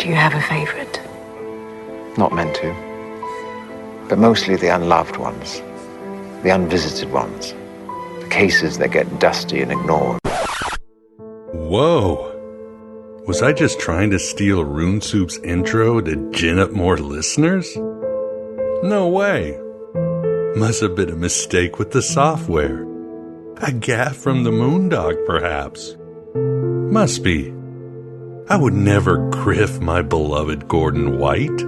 Do you have a favorite? Not meant to. But mostly the unloved ones. The unvisited ones. The cases that get dusty and ignored. Whoa. Was I just trying to steal Rune Soup's intro to gin up more listeners? No way. Must have been a mistake with the software. A gaffe from the Moondog, perhaps. Must be. I would never griff my beloved Gordon White.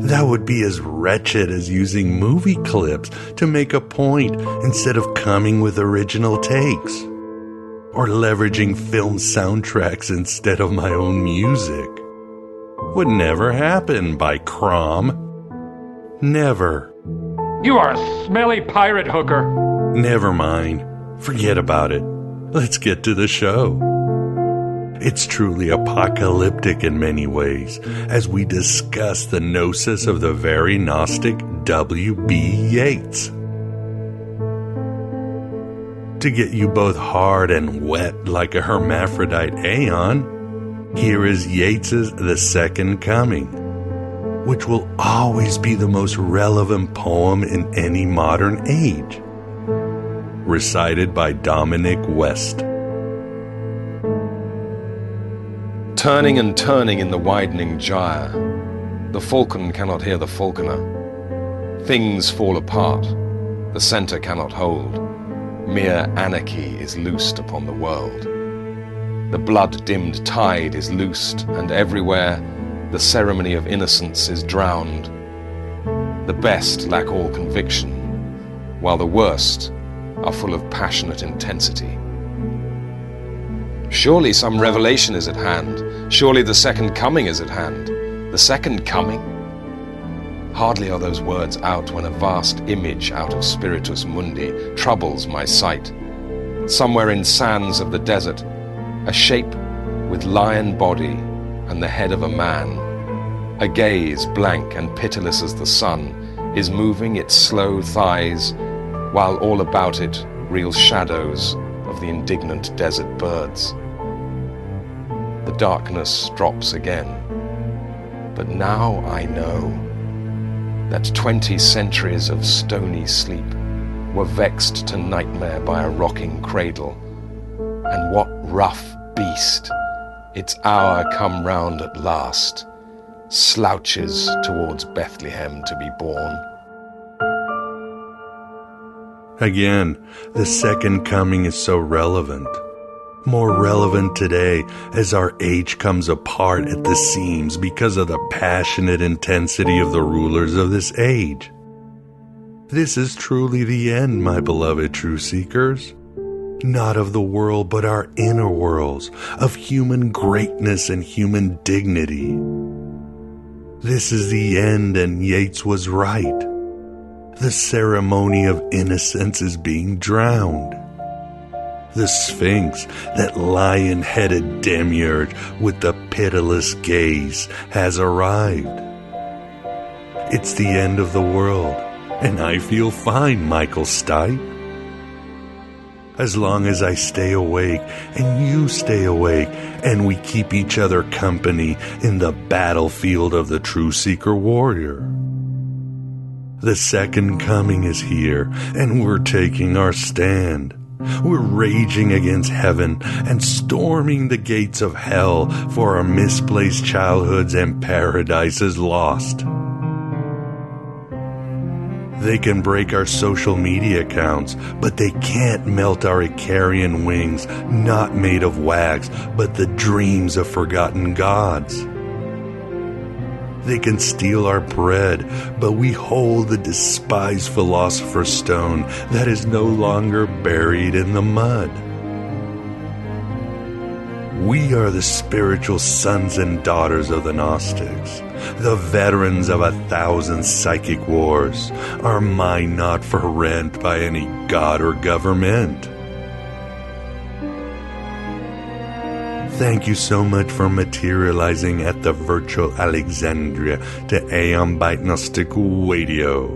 That would be as wretched as using movie clips to make a point instead of coming with original takes. Or leveraging film soundtracks instead of my own music. Would never happen by Crom. Never. You are a smelly pirate hooker. Never mind. Forget about it. Let's get to the show. It's truly apocalyptic in many ways as we discuss the Gnosis of the very Gnostic WB Yeats. To get you both hard and wet like a hermaphrodite aeon, here is Yeats's The Second Coming, which will always be the most relevant poem in any modern age. Recited by Dominic West. Turning and turning in the widening gyre, the falcon cannot hear the falconer. Things fall apart, the centre cannot hold. Mere anarchy is loosed upon the world. The blood-dimmed tide is loosed, and everywhere the ceremony of innocence is drowned. The best lack all conviction, while the worst are full of passionate intensity. Surely some revelation is at hand. Surely the second coming is at hand. The second coming? Hardly are those words out when a vast image out of Spiritus Mundi troubles my sight. Somewhere in sands of the desert, a shape with lion body and the head of a man, a gaze blank and pitiless as the sun, is moving its slow thighs, while all about it reel shadows of the indignant desert birds. The darkness drops again, but now I know that 20 centuries of stony sleep were vexed to nightmare by a rocking cradle, and what rough beast, its hour come round at last, slouches towards Bethlehem to be born. Again, the second coming is so relevant. More relevant today as our age comes apart at the seams because of the passionate intensity of the rulers of this age. This is truly the end, my beloved true seekers. Not of the world, but our inner worlds, of human greatness and human dignity. This is the end, and Yeats was right. The ceremony of innocence is being drowned. The Sphinx, that lion-headed demiurge with the pitiless gaze, has arrived. It's the end of the world, and I feel fine, Michael Stipe. As long as I stay awake, and you stay awake, and we keep each other company in the battlefield of the true seeker warrior. The second coming is here, and we're taking our stand. We're raging against heaven and storming the gates of hell for our misplaced childhoods and paradises lost. They can break our social media accounts, but they can't melt our Icarian wings, not made of wax, but the dreams of forgotten gods. They can steal our bread, but we hold the despised philosopher's stone that is no longer buried in the mud. We are the spiritual sons and daughters of the Gnostics, the veterans of 1,000 psychic wars, our mind not for rent by any god or government. Thank you so much for materializing at the virtual Alexandria to Aeon Byte Gnostic Radio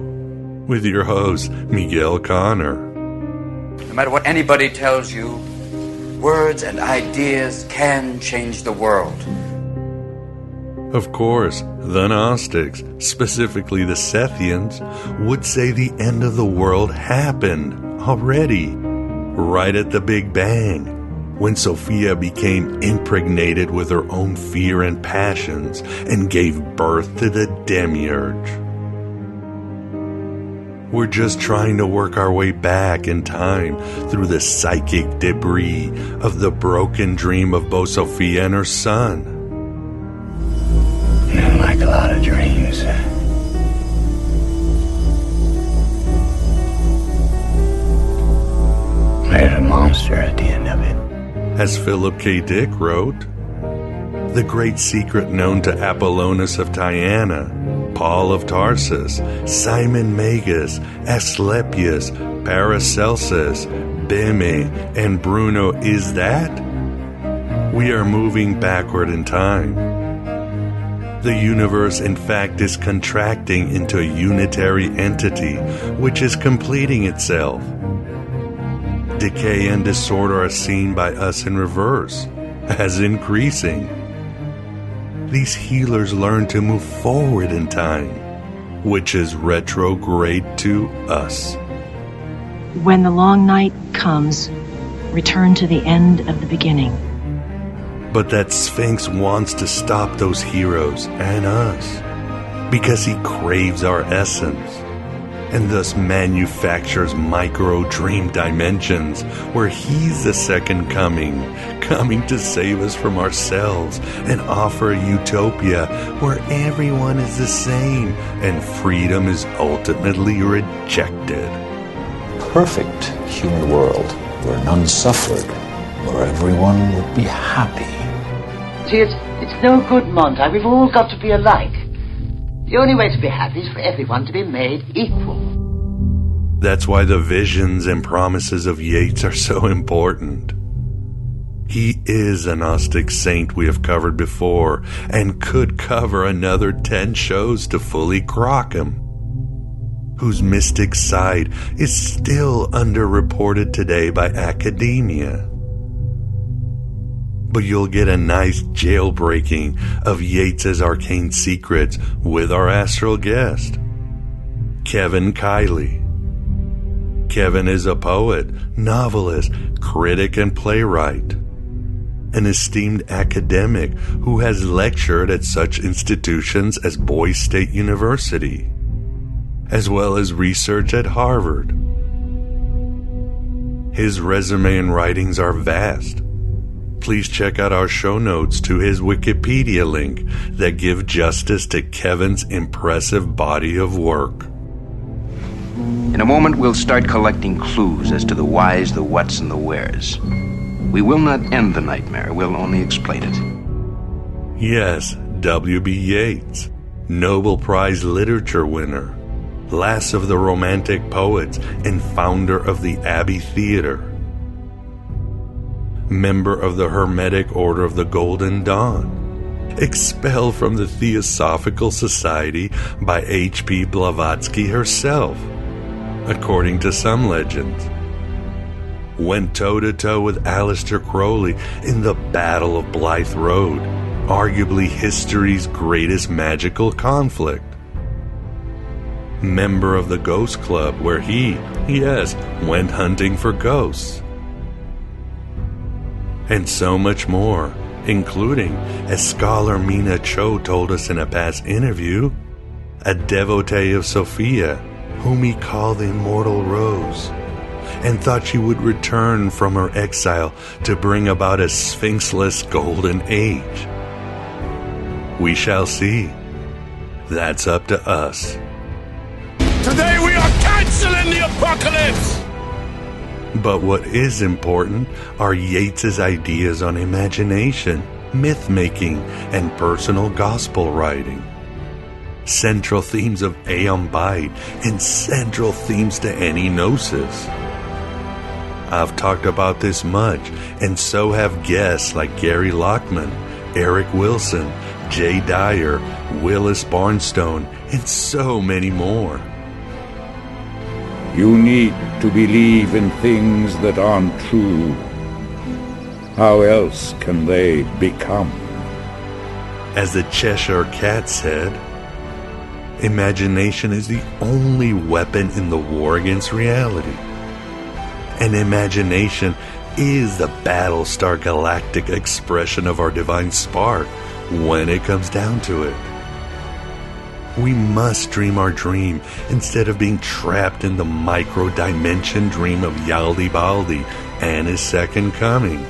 with your host, Miguel Connor. No matter what anybody tells you, words and ideas can change the world. Of course, the Gnostics, specifically the Sethians, would say the end of the world happened already, right at the Big Bang, when Sophia became impregnated with her own fear and passions and gave birth to the Demiurge. We're just trying to work our way back in time through the psychic debris of the broken dream of both Sophia and her son. Not like a lot of dreams. There's a monster at the end of it. As Philip K. Dick wrote, the great secret known to Apollonius of Tyana, Paul of Tarsus, Simon Magus, Asclepius, Paracelsus, Beme, and Bruno is that we are moving backward in time. The universe, in fact, is contracting into a unitary entity which is completing itself. Decay and disorder are seen by us in reverse, as increasing. These healers learn to move forward in time, which is retrograde to us. When the long night comes, return to the end of the beginning. But that Sphinx wants to stop those heroes and us, because he craves our essence, and thus manufactures micro-dream dimensions where he's the second coming to save us from ourselves and offer a utopia where everyone is the same and freedom is ultimately rejected. Perfect human world where none suffered, where everyone would be happy. See, it's no good, Monty. We've all got to be alike. The only way to be happy is for everyone to be made equal. That's why the visions and promises of Yeats are so important. He is a Gnostic saint we have covered before, and could cover another 10 shows to fully crock him, whose mystic side is still underreported today by academia. But you'll get a nice jailbreaking of Yeats's arcane secrets with our astral guest, Kevin Kiely. Kevin is a poet, novelist, critic, and playwright, an esteemed academic who has lectured at such institutions as Boise State University, as well as research at Harvard. His resume and writings are vast. Please check out our show notes to his Wikipedia link that give justice to Kevin's impressive body of work. In a moment, we'll start collecting clues as to the whys, the whats, and the wheres. We will not end the nightmare, we'll only explain it. Yes, WB Yeats, Nobel Prize Literature winner, last of the Romantic poets and founder of the Abbey Theater, member of the Hermetic Order of the Golden Dawn, expelled from the Theosophical Society by H.P. Blavatsky herself, according to some legends, went toe-to-toe with Aleister Crowley in the Battle of Blythe Road, arguably history's greatest magical conflict, member of the Ghost Club where he, went hunting for ghosts, and so much more, including, as scholar Mina Cho told us in a past interview, a devotee of Sophia, whom he called the Immortal Rose, and thought she would return from her exile to bring about a sphinxless golden age. We shall see. That's up to us. Today we are canceling the apocalypse! But what is important are Yeats's ideas on imagination, myth-making, and personal gospel writing. Central themes of Aeon Bite and central themes to any Gnosis. I've talked about this much, and so have guests like Gary Lockman, Eric Wilson, Jay Dyer, Willis Barnstone, and so many more. You need to believe in things that aren't true. How else can they become? As the Cheshire Cat said, imagination is the only weapon in the war against reality. And imagination is the Battlestar Galactic expression of our divine spark when it comes down to it. We must dream our dream instead of being trapped in the micro-dimension dream of Yaldi-Baldi and his second coming.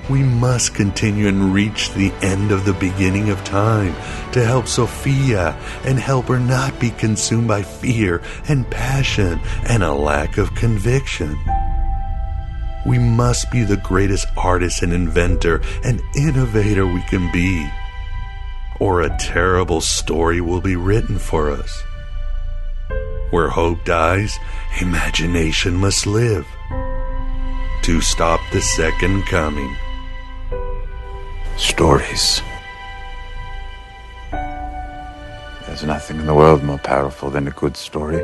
We must continue and reach the end of the beginning of time to help Sophia and help her not be consumed by fear and passion and a lack of conviction. We must be the greatest artist and inventor and innovator we can be, or a terrible story will be written for us. Where hope dies, imagination must live to stop the second coming. Stories. There's nothing in the world more powerful than a good story.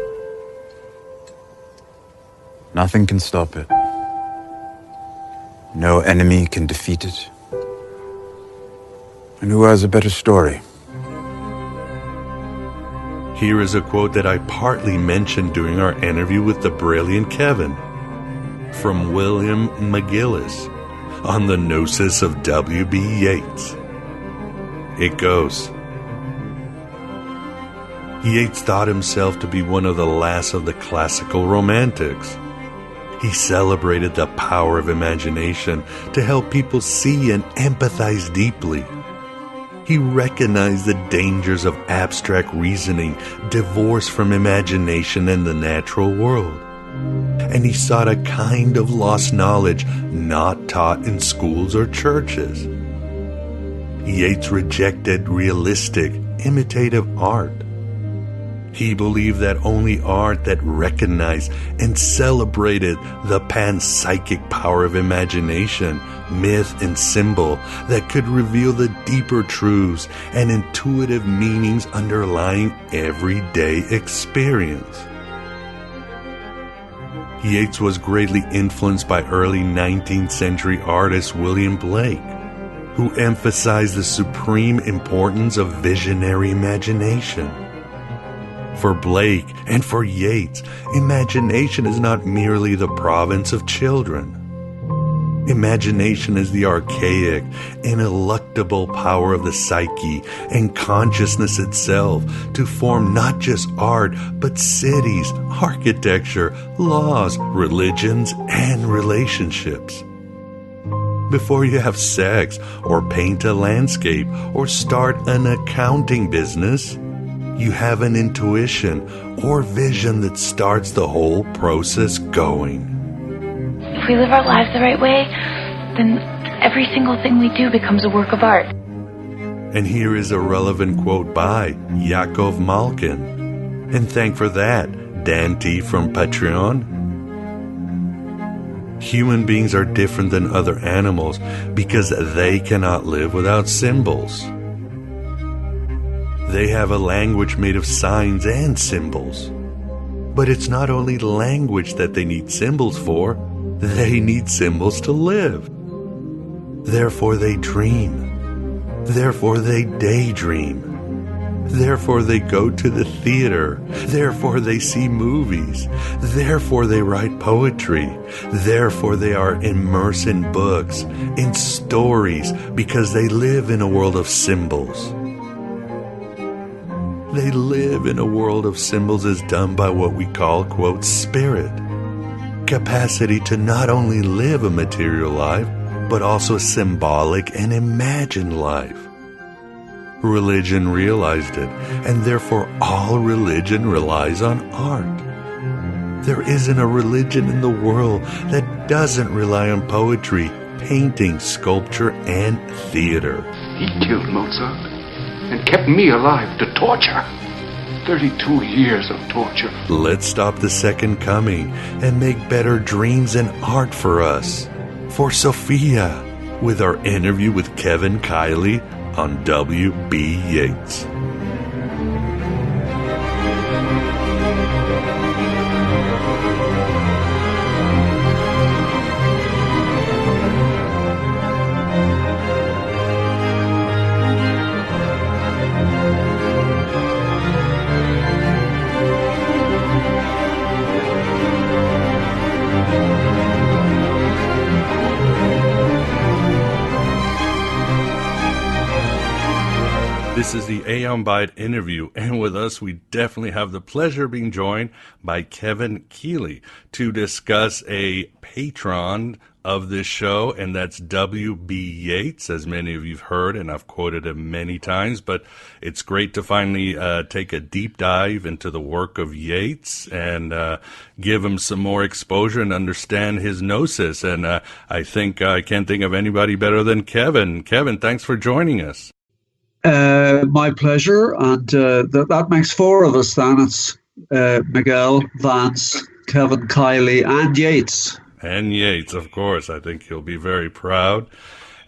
Nothing can stop it. No enemy can defeat it. And who has a better story? Here is a quote that I partly mentioned during our interview with the brilliant Kevin, from William McGillis on the Gnosis of WB Yeats. It goes, Yeats thought himself to be one of the last of the classical romantics. He celebrated the power of imagination to help people see and empathize deeply. He recognized the dangers of abstract reasoning divorced from imagination and the natural world. And he sought a kind of lost knowledge not taught in schools or churches. Yeats rejected realistic, imitative art. He believed that only art that recognized and celebrated the panpsychic power of imagination, myth, and symbol that could reveal the deeper truths and intuitive meanings underlying everyday experience. Yeats was greatly influenced by early 19th century artist William Blake, who emphasized the supreme importance of visionary imagination. For Blake and for Yeats, imagination is not merely the province of children. Imagination is the archaic, ineluctable power of the psyche and consciousness itself to form not just art, but cities, architecture, laws, religions, and relationships. Before you have sex, or paint a landscape, or start an accounting business, you have an intuition or vision that starts the whole process going. If we live our lives the right way, then every single thing we do becomes a work of art. And here is a relevant quote by Yakov Malkin. And thank for that, Dan T. from Patron. Human beings are different than other animals because they cannot live without symbols. They have a language made of signs and symbols. But it's not only language that they need symbols for, they need symbols to live. Therefore they dream. Therefore they daydream. Therefore they go to the theater. Therefore they see movies. Therefore they write poetry. Therefore they are immersed in books, in stories, because they live in a world of symbols. They live in a world of symbols as done by what we call, quote, spirit. Capacity to not only live a material life, but also a symbolic and imagined life. Religion realized it, and therefore all religion relies on art. There isn't a religion in the world that doesn't rely on poetry, painting, sculpture, and theater. He killed Mozart and kept me alive to torture. 32 years of torture. Let's stop the second coming and make better dreams and art for us. For Sophia, with our interview with Kevin Kiely on WB Yeats. This is the Aeon Byte interview, and with us we definitely have the pleasure of being joined by Kevin Kiely to discuss a patron of this show, and that's WB Yeats, as many of you've heard, and I've quoted him many times, but it's great to finally take a deep dive into the work of Yeats and give him some more exposure and understand his gnosis, and I think I can't think of anybody better than Kevin. Kevin, thanks for joining us. My pleasure, and that makes four of us then. It's Miguel, Vance, Kevin, Kiely, and Yeats. And Yeats, of course. I think he'll be very proud.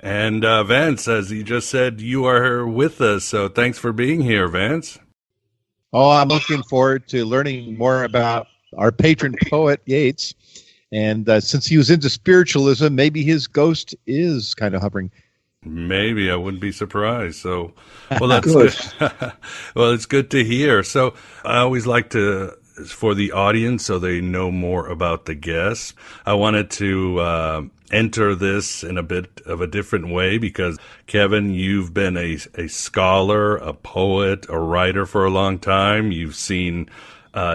And Vance, as you just said, you are with us, so thanks for being here, Vance. Oh, I'm looking forward to learning more about our patron poet, Yeats. And since he was into spiritualism, maybe his ghost is kind of hovering. Maybe, I wouldn't be surprised. So, well, that's good. Well, it's good to hear. So, I always like to, for the audience, so they know more about the guests, I wanted to enter this in a bit of a different way because, Kevin, you've been a scholar, a poet, a writer for a long time. You've seen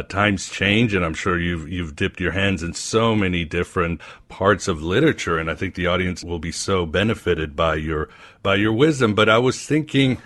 times change, and I'm sure you've dipped your hands in so many different parts of literature, and I think the audience will be so benefited by your wisdom. But I was thinking,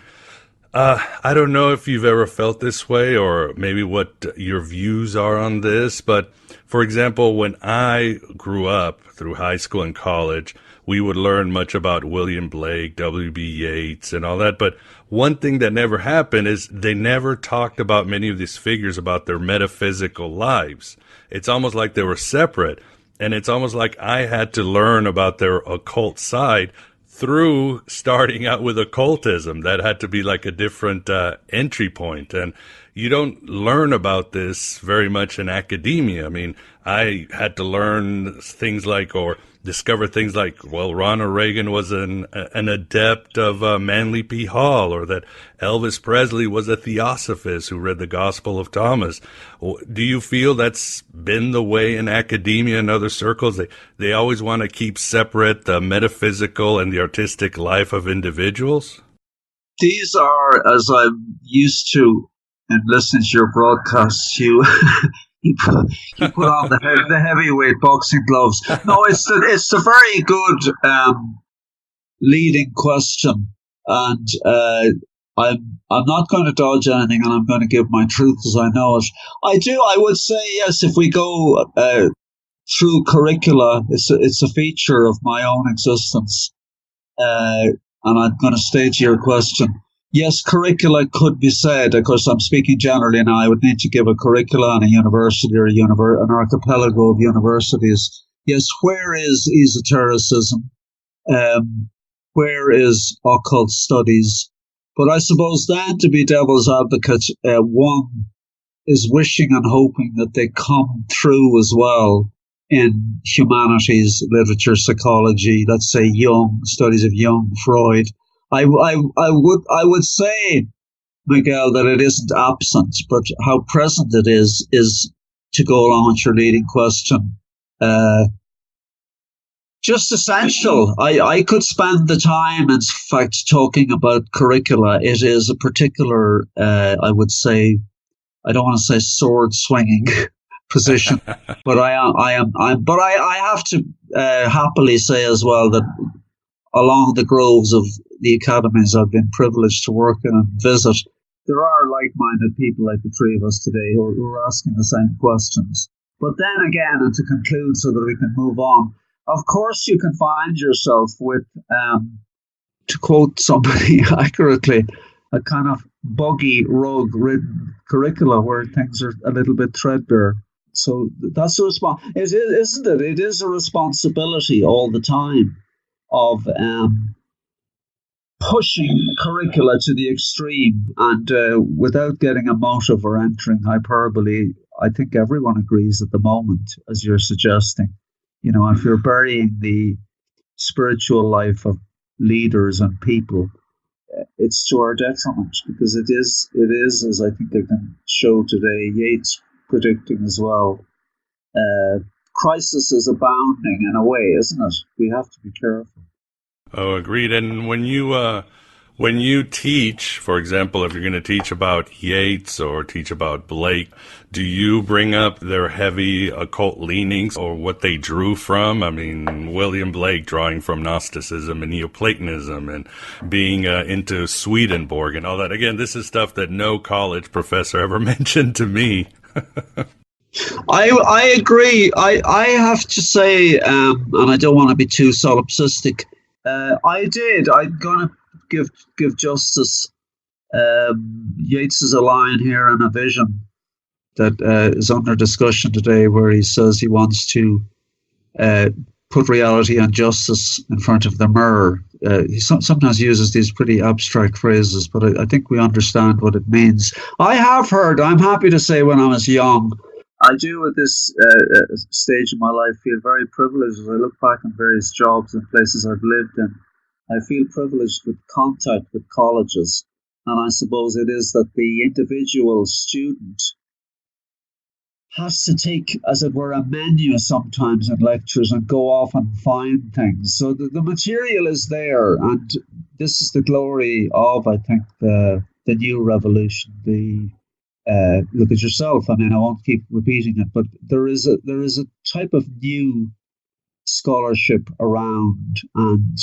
I don't know if you've ever felt this way or maybe what your views are on this, but for example, when I grew up through high school and college, we would learn much about William Blake, WB Yeats, and all that. But one thing that never happened is they never talked about many of these figures about their metaphysical lives. It's almost like they were separate. And it's almost like I had to learn about their occult side through starting out with occultism. That had to be like a different entry point. And you don't learn about this very much in academia. I mean, I had to learn things like, or discover things like, well, Ronald Reagan was an adept of Manly P. Hall, or that Elvis Presley was a theosophist who read the Gospel of Thomas. Do you feel that's been the way in academia and other circles? They always want to keep separate the metaphysical and the artistic life of individuals? These are, as I'm used to in listening to your broadcasts, you put on the heavyweight boxing gloves. No, it's a very good leading question, and I'm not going to dodge anything, and I'm going to give my truth as I know it. I would say yes. If we go through curricula, it's a feature of my own existence, and I'm going to state your question. Yes, curricula could be said. Of course, I'm speaking generally now. I would need to give a curricula in a university or an archipelago of universities. Yes, where is esotericism? Where is occult studies? But I suppose then, to be devil's advocate, one is wishing and hoping that they come through as well in humanities, literature, psychology, let's say Jung, studies of Jung, Freud. I would say, Miguel, that it isn't absent, but how present it is to go along with your leading question. Just essential. I could spend the time, in fact, talking about curricula. It is a particular, I would say, I don't want to say sword swinging position, but I have to happily say as well that along the groves of the academies I've been privileged to work in and visit, there are like-minded people like the three of us today who are asking the same questions. But then again, and to conclude so that we can move on, of course you can find yourself with, to quote somebody accurately, a kind of buggy, rug-ridden curricula where things are a little bit threadbare. So that's a isn't it? It is a responsibility all the time of pushing curricula to the extreme, and without getting emotive or entering hyperbole, I think everyone agrees at the moment, as you're suggesting. You know, if you're burying the spiritual life of leaders and people, it's to our detriment, because it is, as I think they can show today, Yeats predicting as well. Crisis is abounding in a way, isn't it? We have to be careful. Oh, agreed. And when you When you teach, for example, if you're going to teach about Yeats or teach about Blake, do you bring up their heavy occult leanings or what they drew from? I mean, William Blake drawing from Gnosticism and Neoplatonism and being into Swedenborg and all that. Again, this is stuff that no college professor ever mentioned to me. I agree. I have to say, and I don't want to be too solipsistic, I'm going to give justice. Yeats is a line here in a vision that is under discussion today, where he says he wants to put reality and justice in front of the mirror. He sometimes uses these pretty abstract phrases, but I think we understand what it means. I'm happy to say, when I was young, I do at this stage of my life feel very privileged as I look back on various jobs and places I've lived in. I feel privileged with contact with colleges, and I suppose it is that the individual student has to take, as it were, a menu sometimes in lectures and go off and find things. So the material is there, and this is the glory of, I think, the new revolution. Look at yourself. I mean, I won't keep repeating it, but there is a type of new scholarship around, and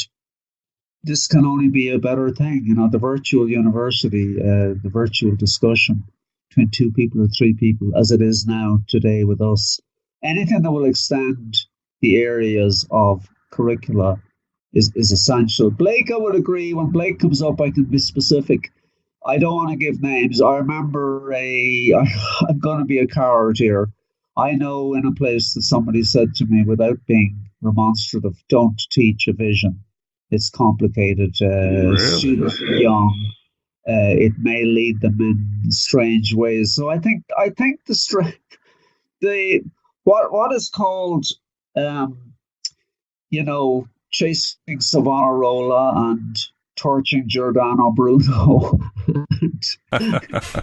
this can only be a better thing. You know, the virtual university, the virtual discussion between 2 people or 3 people, as it is now today with us. Anything that will extend the areas of curricula is essential. Blake, I would agree. When Blake comes up, I can be specific. I don't want to give names. I remember I'm going to be a coward here. I know in a place that somebody said to me, without being remonstrative, don't teach a vision. It's complicated. Students are young. It may lead them in strange ways. So I think what is called chasing Savonarola and torching Giordano Bruno,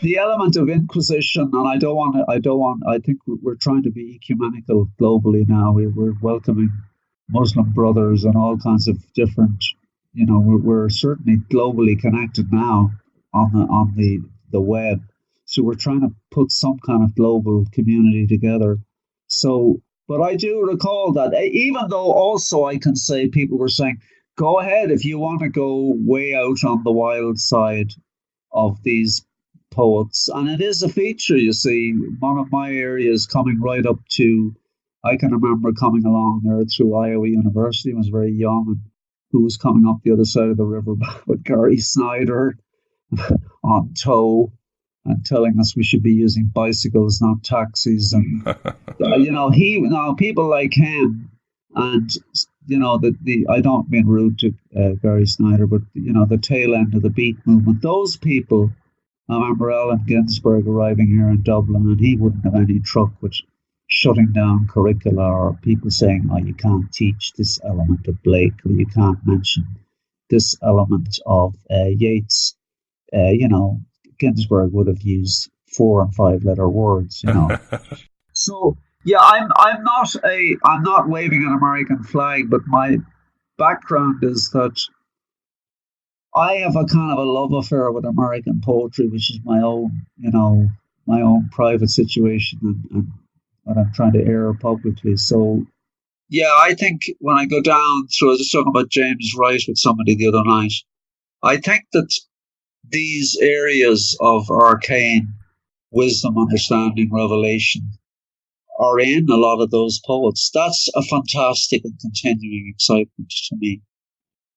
the element of Inquisition, and I think we're trying to be ecumenical globally now. We're welcoming Muslim brothers and all kinds of different, we're certainly globally connected now on the web. So we're trying to put some kind of global community together. So, but I do recall that, even though also I can say people were saying, go ahead if you want to go way out on the wild side of these poets. And it is a feature, you see. One of my areas coming right up to, I can remember coming along there through Iowa University. I was very young, and who was coming up the other side of the river with Gary Snyder on tow and telling us we should be using bicycles, not taxis. And, people like him, and, I don't mean rude to Gary Snyder, but, the tail end of the beat movement, those people, I remember Allen Ginsberg arriving here in Dublin, and he wouldn't have any truck with shutting down curricula, or people saying, you can't teach this element of Blake, or you can't mention this element of Yeats. Ginsberg would have used 4 and 5 letter words, So yeah, I'm not waving an American flag, but my background is that I have a kind of a love affair with American poetry, which is my own, my own private situation, and what I'm trying to air publicly. So yeah, I think when I go down through, I was just talking about James Wright with somebody the other night. I think that these areas of arcane wisdom, understanding, revelation are in a lot of those poets. That's a fantastic and continuing excitement to me.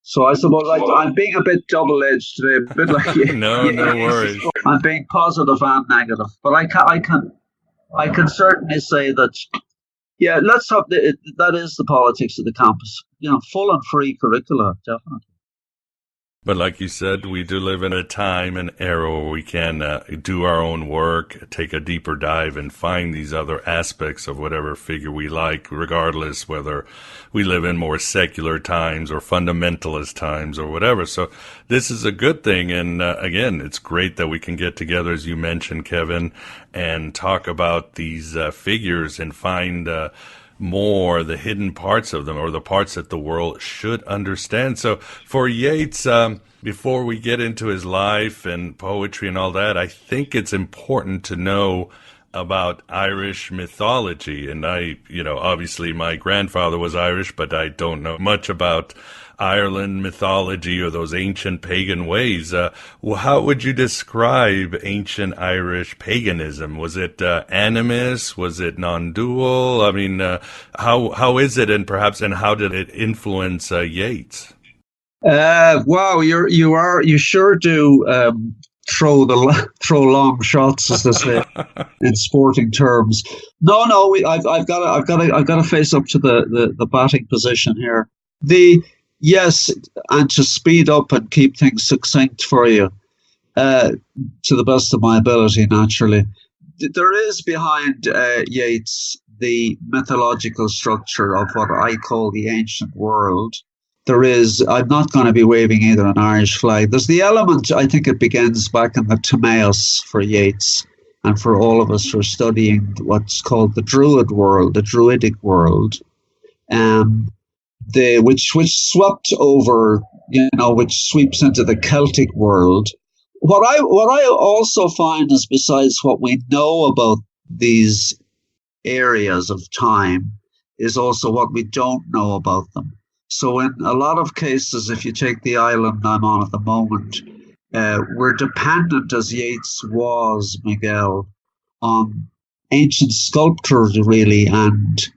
So I suppose I'm being a bit double-edged today, a bit like you. No worries. I'm being positive and negative, but I can certainly say that. Yeah, let's have that is the politics of the campus. Full and free curricula, definitely. But like you said, we do live in a time and era where we can do our own work, take a deeper dive, and find these other aspects of whatever figure we like, regardless whether we live in more secular times or fundamentalist times or whatever. So this is a good thing. And again, it's great that we can get together, as you mentioned, Kevin, and talk about these figures and find more the hidden parts of them, or the parts that the world should understand. So for Yeats, before we get into his life and poetry and all that, I think it's important to know about Irish mythology. And obviously my grandfather was Irish, but I don't know much about Ireland mythology or those ancient pagan ways. How would you describe ancient Irish paganism? Was it animist? Was it non-dual? I mean, how is it, and how did it influence Yeats? Wow, you sure do throw long shots, as they say in sporting terms. No, I've got to face up to the batting position here. Yes, and to speed up and keep things succinct for you, to the best of my ability, naturally. There is behind Yeats the mythological structure of what I call the ancient world. I'm not going to be waving either an Irish flag. There's the element, I think it begins back in the Timaeus for Yeats, and for all of us who are studying what's called the Druid world, the Druidic world. Which swept over, which sweeps into the Celtic world. What I also find is, besides what we know about these areas of time, is also what we don't know about them. So in a lot of cases, if you take the island I'm on at the moment, we're dependent, as Yeats was, Miguel, on ancient sculptors, really, and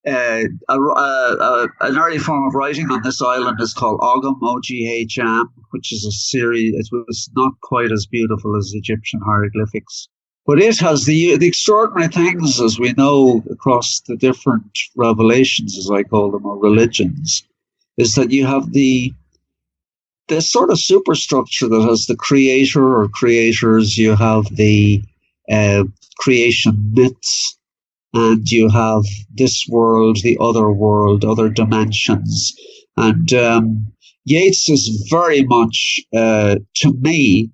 an early form of writing on this island is called Ogham, O-G-H-M, which is a series. It was not quite as beautiful as Egyptian hieroglyphics, but it has the extraordinary things, as we know, across the different revelations, as I call them, or religions, is that you have the sort of superstructure that has the creator or creators. You have the creation myths, and you have this world, the other world, other dimensions. And Yeats is very much, to me,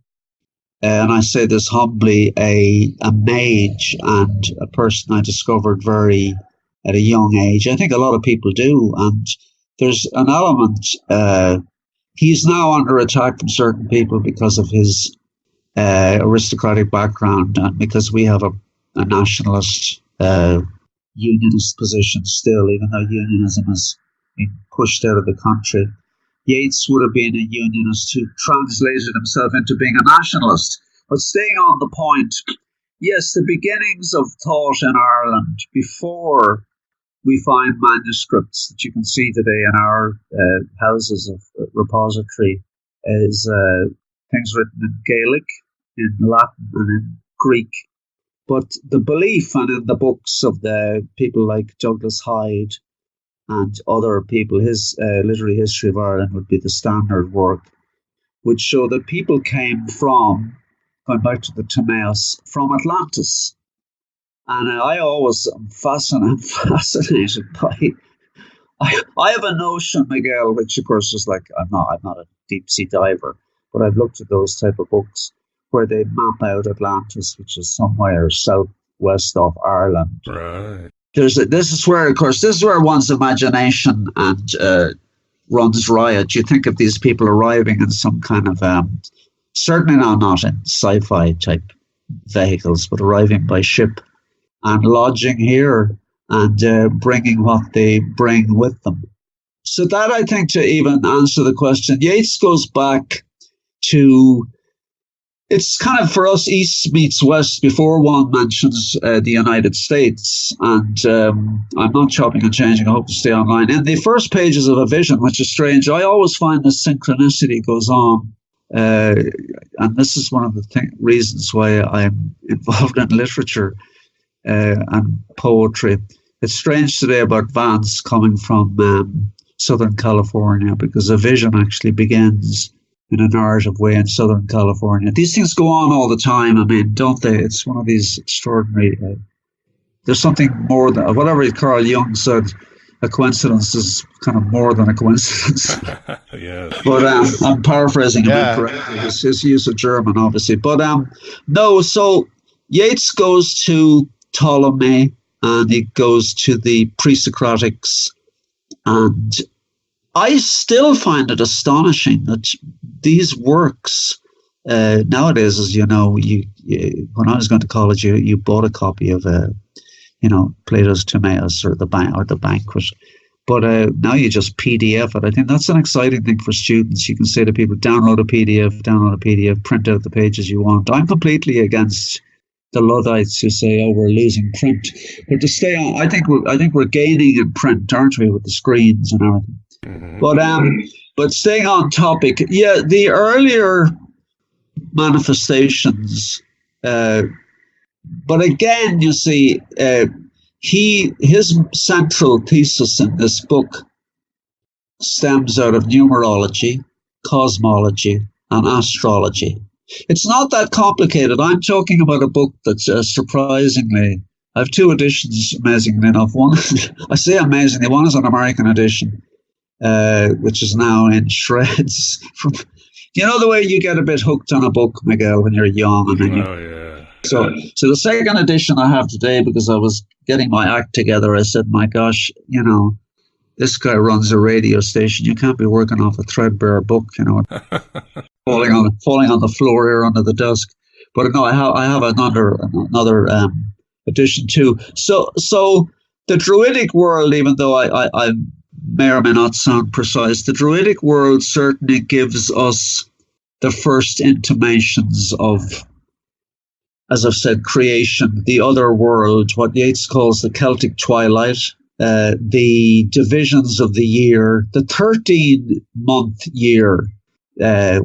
and I say this humbly, a mage and a person I discovered at a young age. I think a lot of people do. And there's an element, he's now under attack from certain people because of his aristocratic background, and because we have a nationalist unionist position still, even though unionism has been pushed out of the country. Yeats would have been a unionist who translated himself into being a nationalist. But staying on the point, yes, the beginnings of thought in Ireland, before we find manuscripts that you can see today in our houses of repository, is things written in Gaelic, in Latin, and in Greek. But the belief, and in the books of the people like Douglas Hyde and other people, his literary history of Ireland would be the standard work, would show that people came from, going back to the Timaeus, from Atlantis. And I always am fascinated by, I have a notion, Miguel, which of course is like, I'm not a deep sea diver, but I've looked at those type of books where they map out Atlantis, which is somewhere southwest of Ireland. Right. This is where one's imagination and runs riot. You think of these people arriving in some kind of, certainly not in sci-fi type vehicles, but arriving by ship and lodging here and bringing what they bring with them. So that, I think, to even answer the question, Yeats goes back to, it's kind of for us east meets west before one mentions the United States. And I'm not chopping and changing. I hope to stay online. In the first pages of A Vision, which is strange, I always find this synchronicity goes on. And this is one of the reasons why I'm involved in literature and poetry. It's strange today about Vance coming from Southern California, because A Vision actually begins in a narrative way in Southern California. These things go on all the time, I mean, don't they? It's one of these extraordinary, there's something more than, whatever Carl Jung said, a coincidence is kind of more than a coincidence. Yes. But I'm paraphrasing him incorrectly, his use of German, obviously. But no, so Yeats goes to Ptolemy, and he goes to the pre-Socratics, and I still find it astonishing that these works nowadays, as you know, you when I was going to college, you bought a copy of Plato's Timaeus or the Banquet. But now you just PDF it. I think that's an exciting thing for students. You can say to people, download a PDF, print out the pages you want. I'm completely against the Luddites who say, "Oh, we're losing print." But to stay on, I think we're gaining in print, aren't we, with the screens and everything? Mm-hmm. But staying on topic, yeah, the earlier manifestations. But again, you see, his central thesis in this book stems out of numerology, cosmology, and astrology. It's not that complicated. I'm talking about a book that's surprisingly, I have two editions, amazingly enough. One, I say amazingly, one is an American edition, which is now in shreds. You know the way you get a bit hooked on a book, Miguel, when you're young, and then So the second edition I have today, because I was getting my act together, I said, my gosh, this guy runs a radio station. You can't be working off a threadbare book, falling on the floor here under the desk. But no, I have another edition too. So the Druidic world, even though I may or may not sound precise, the Druidic world certainly gives us the first intimations of, as I've said, creation, the other world, what Yeats calls the Celtic twilight, the divisions of the year, the 13-month year,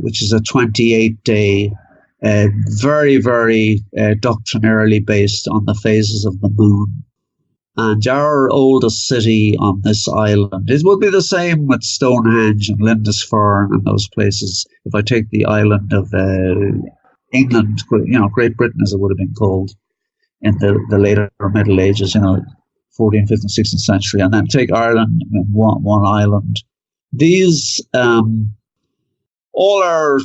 which is a 28-day, very, very doctrinarily based on the phases of the moon. And our oldest city on this island, it will be the same with Stonehenge and Lindisfarne and those places. If I take the island of England, Great Britain as it would have been called in the later Middle Ages, 14th, 15th, 16th century, and then take Ireland, one island. These, all our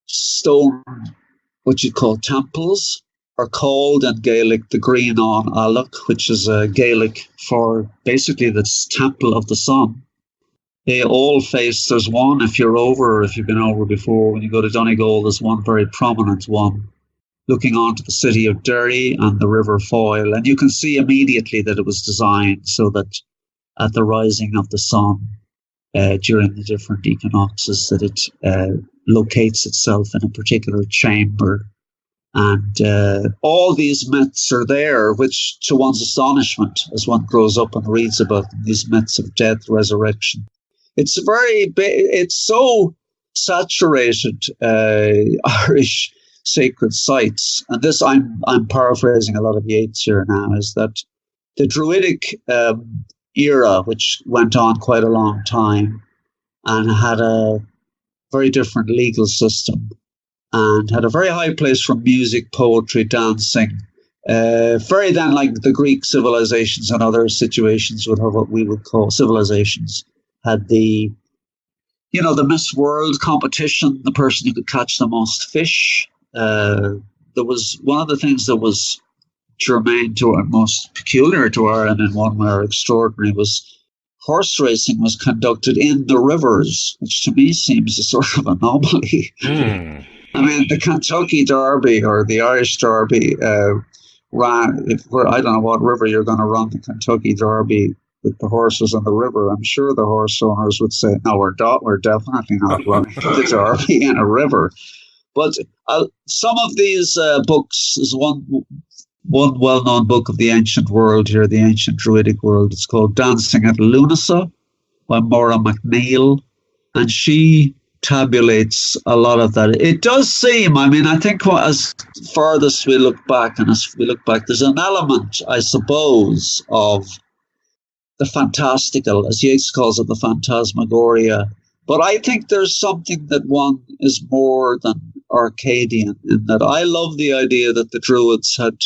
stone, what you call temples, are called in Gaelic the Green on Alec, which is Gaelic for basically the temple of the sun. They all face, there's one, if you've been over before, when you go to Donegal, there's one very prominent one looking onto the city of Derry and the River Foyle. And you can see immediately that it was designed so that at the rising of the sun during the different equinoxes, that it locates itself in a particular chamber. And all these myths are there, which to one's astonishment, as one grows up and reads about them, these myths of death, resurrection. It's so saturated, Irish sacred sites. And this, I'm paraphrasing a lot of Yeats here now, is that the Druidic era, which went on quite a long time and had a very different legal system, and had a very high place for music, poetry, dancing. Very then like the Greek civilizations and other situations would have what we would call civilizations. Had the Miss World competition, the person who could catch the most fish. There was one of the things that was germane to our, most peculiar to Ireland, and one where extraordinary, was horse racing was conducted in the rivers, which to me seems a sort of anomaly. I mean, the Kentucky Derby or the Irish Derby ran, I don't know what river you're going to run the Kentucky Derby with the horses on the river. I'm sure the horse owners would say, no, we're definitely not running the Derby in a river. But some of these books, is one well-known book of the ancient world here, the ancient Druidic world. It's called Dancing at Lunasa by Maura MacNeil. And she tabulates a lot of that. It does seem, I think as farthest we look back, there's an element, I suppose, of the fantastical, as Yeats calls it, the phantasmagoria. But I think there's something that one is more than Arcadian, in that I love the idea that the Druids had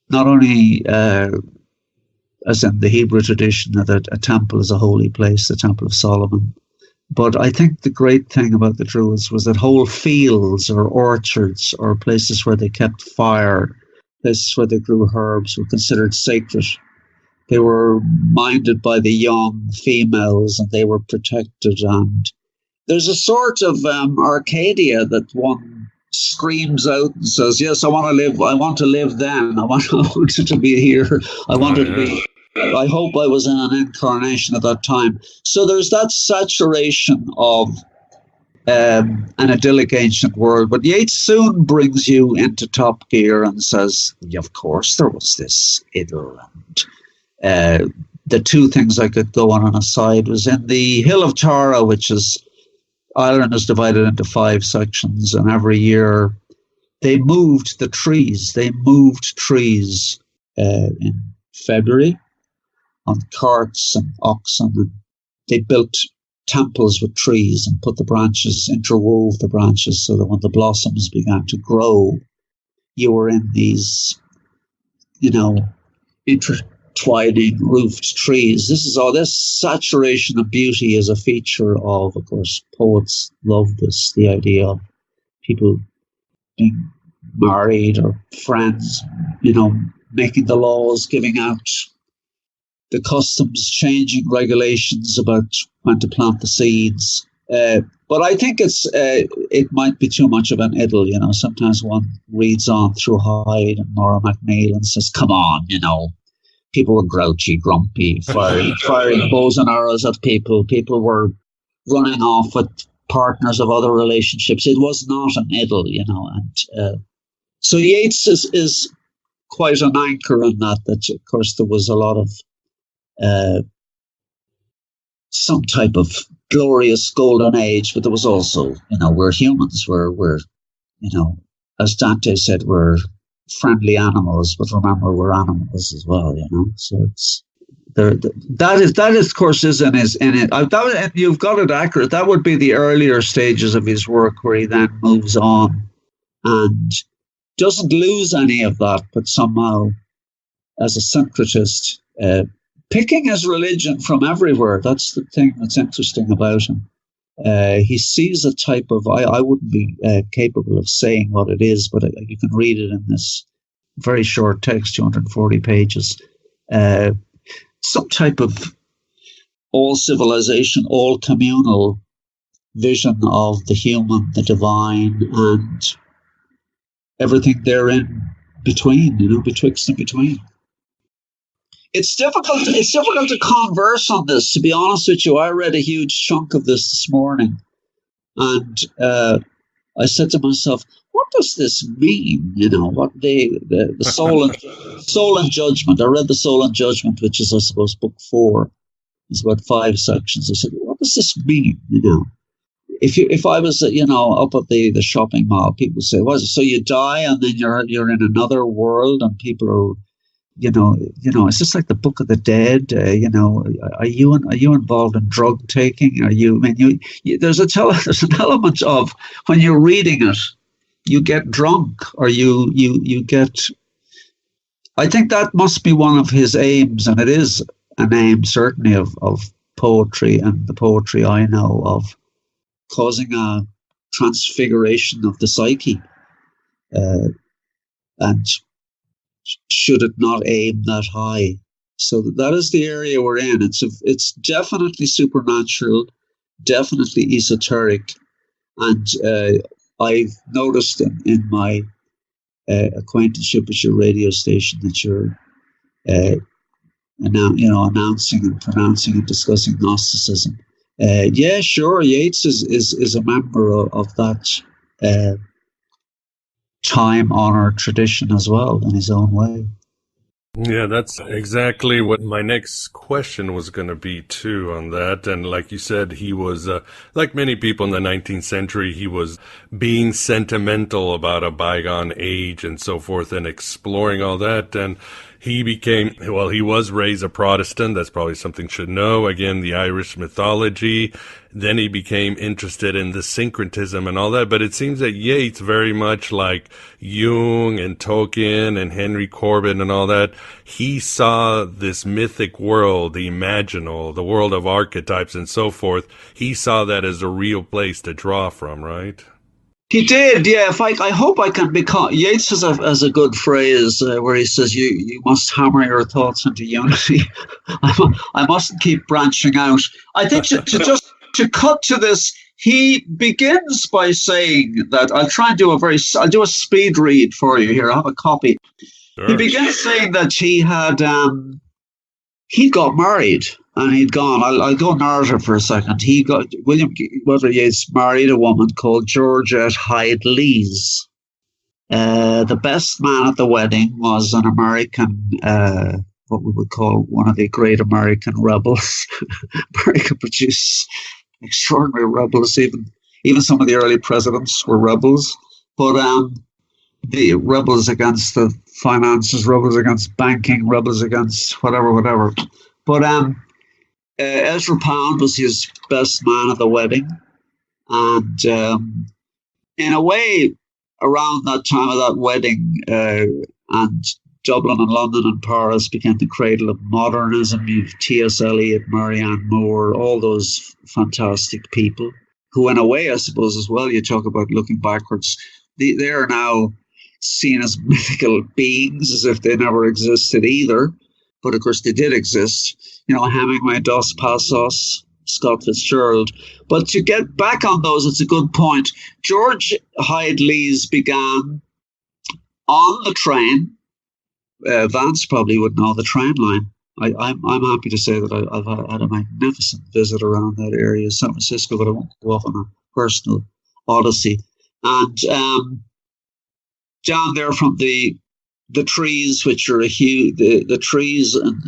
not only, as in the Hebrew tradition, that a temple is a holy place, the Temple of Solomon. But I think the great thing about the Druids was that whole fields or orchards or places where they kept fire places where they grew herbs were considered sacred. They were minded by the young females, and they were protected. And there's a sort of Arcadia that one screams out and says, "Yes, I want to live. I want to live then. I wanted to be here. I wanted to be. I hope I was in an incarnation at that time." So there's that saturation of an idyllic ancient world. But Yeats soon brings you into top gear and says, yeah, of course there was this idyll. And the two things I could go on a side was in the Hill of Tara, which is, Ireland is divided into 5 sections, and every year they moved the trees. They moved trees in February on carts and oxen, and they built temples with trees and put the branches, interwove the branches so that when the blossoms began to grow, you were in these, intertwining roofed trees. This saturation of beauty is a feature of course, poets love this, the idea of people being married or friends, making the laws, giving out the customs, changing regulations about when to plant the seeds. But I think it might be too much of an idyll. Sometimes one reads on through Hyde and Nora MacNeil and says, come on, people were grouchy, grumpy, firing bows and arrows at people. People were running off with partners of other relationships. It was not an idyll, And so Yeats is quite an anchor in that, of course, there was a lot of some type of glorious golden age, but there was also, we're humans, we're as Dante said, we're friendly animals, but remember we're animals as well, So it's that is of course is in it. You've got it accurate. That would be the earlier stages of his work, where he then moves on and doesn't lose any of that, but somehow, as a syncretist, picking his religion from everywhere. That's the thing that's interesting about him. He sees a type of, I wouldn't be capable of saying what it is, but you can read it in this very short text, 240 pages. Some type of all civilization, all communal vision of the human, the divine, and everything therein between, betwixt and between. It's difficult to converse on this, to be honest with you. I read a huge chunk of this morning, and I said to myself, what does this mean? What the soul and judgment. I read the Soul and Judgment, which is, I suppose, book 4. It's about 5 sections. I said, what does this mean? If I was, up at the shopping mall, people would say, "Was it so you die and then you're in another world and people are." It's just like the Book of the Dead. Are you involved in drug taking? Are you? I mean, there's an element of when you're reading it, you get drunk, or you get. I think that must be one of his aims, and it is an aim certainly of poetry, and the poetry I know of, causing a transfiguration of the psyche, and. Should it not aim that high? So that is the area we're in. It's definitely supernatural, definitely esoteric, and I've noticed in my acquaintanceship with your radio station that you're announcing and pronouncing and discussing Gnosticism. Yeah, sure. Yeats is a member of that time-honored tradition as well in his own way. Yeah, that's exactly what my next question was going to be too on that. And like you said, he was, like many people in the 19th century, he was being sentimental about a bygone age and so forth and exploring all that. And he was raised a Protestant. That's probably something you should know. Again, the Irish mythology. Then he became interested in the syncretism and all that. But it seems that Yeats, very much like Jung and Tolkien and Henry Corbin and all that, he saw this mythic world, the imaginal, the world of archetypes and so forth. He saw that as a real place to draw from, right? He did, yeah. In fact, I hope I can become. Yeats has a good phrase where he says, "You must hammer your thoughts into unity." I mustn't keep branching out. I think to cut to this, he begins by saying that I'll do a speed read for you here. I have a copy. Sure. He begins saying that he got married and he'd gone. I'll go narrative for a second. William Butler Yeats married a woman called Georgette Hyde Lees. The best man at the wedding was an American, what we would call one of the great American rebels. America produced extraordinary rebels. Even some of the early presidents were rebels. But the rebels against the finances, rebels against banking, rebels against whatever. But Ezra Pound was his best man at the wedding. And in a way, around that time of that wedding, and Dublin and London and Paris became the cradle of modernism. You've T.S. Eliot, Marianne Moore, all those fantastic people who, in a way, I suppose, as well, you talk about looking backwards, they are now seen as mythical beings, as if they never existed either. But of course, they did exist. Hemingway, Dos Passos, Scott Fitzgerald. But to get back on those, it's a good point. George Hyde Lees began on the train. Vance probably would know the train line. I'm happy to say that I've had a magnificent visit around that area, San Francisco, but I won't go off on a personal odyssey. And down there from the trees, which are the trees and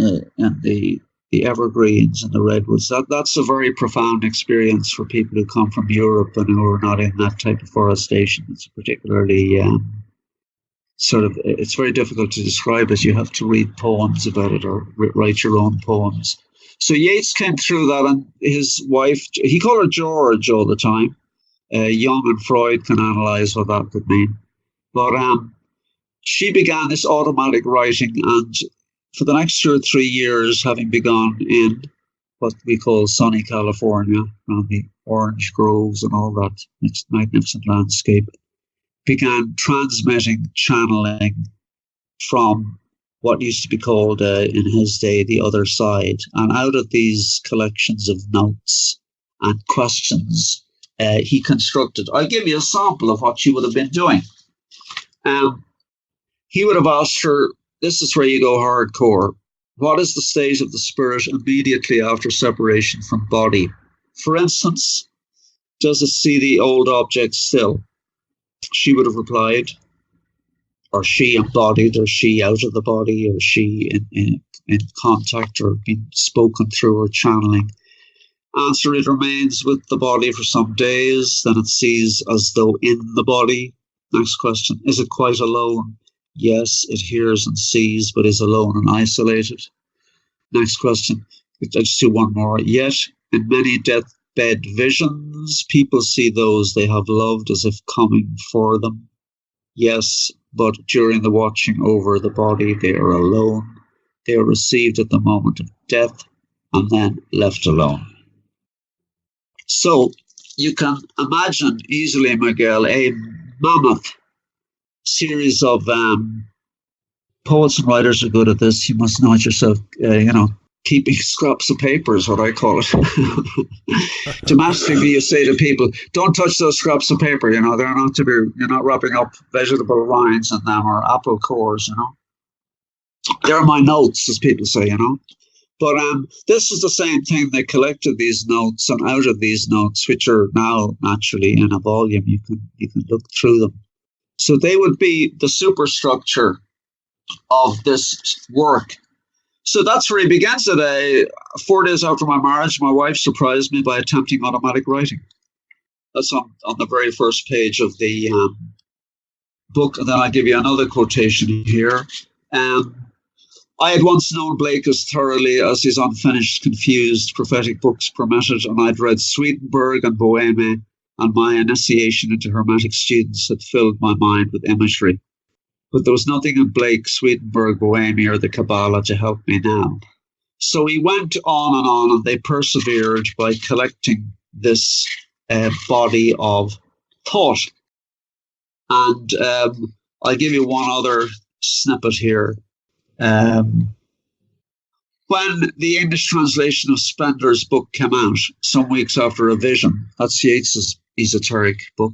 the evergreens and the redwoods, that's a very profound experience for people who come from Europe and who are not in that type of forestation. It's particularly it's very difficult to describe it. You have to read poems about it or write your own poems. So Yeats came through that, and his wife, he called her George all the time. Jung and Freud can analyze what that could mean. But she began this automatic writing, and for the next 2 or 3 years, having begun in what we call sunny California, around the orange groves and all that magnificent landscape, began transmitting, channeling from what used to be called, in his day, the other side. And out of these collections of notes and questions, he constructed. I'll give you a sample of what she would have been doing. He would have asked her, this is where you go hardcore, what is the state of the spirit immediately after separation from body? For instance, does it see the old object still? She would have replied, or she embodied, or she out of the body, or she in contact, or being spoken through, or channeling. Answer, it remains with the body for some days, then it sees as though in the body. Next question, is it quite alone? Yes, it hears and sees, but is alone and isolated. Next question, I'll just do one more. Yet, in many deathbed visions, people see those they have loved as if coming for them. Yes, but during the watching over the body, they are alone. They are received at the moment of death and then left alone. So, you can imagine easily, Miguel, a mammoth series of poets and writers are good at this. You must know it yourself. Keeping scraps of paper is what I call it. Domestically, you say to people, "Don't touch those scraps of paper." They're not to be. You're not wrapping up vegetable rinds in them or apple cores. They're my notes, as people say. But this is the same thing. They collected these notes, and out of these notes, which are now naturally in a volume, you can look through them. So they would be the superstructure of this work. So that's where he begins today. 4 days after my marriage, my wife surprised me by attempting automatic writing. That's on the very first page of the book. And then I'll give you another quotation here. I had once known Blake as thoroughly as his unfinished, confused prophetic books permitted, and I'd read Swedenborg and Boheme, and my initiation into Hermetic students had filled my mind with imagery. But there was nothing in Blake, Swedenborg, Boheme, or the Kabbalah to help me now. So he went on, and they persevered by collecting this body of thought. And I'll give you one other snippet here. When the English translation of Spender's book came out, some weeks after A Vision, that's Yeats's esoteric book,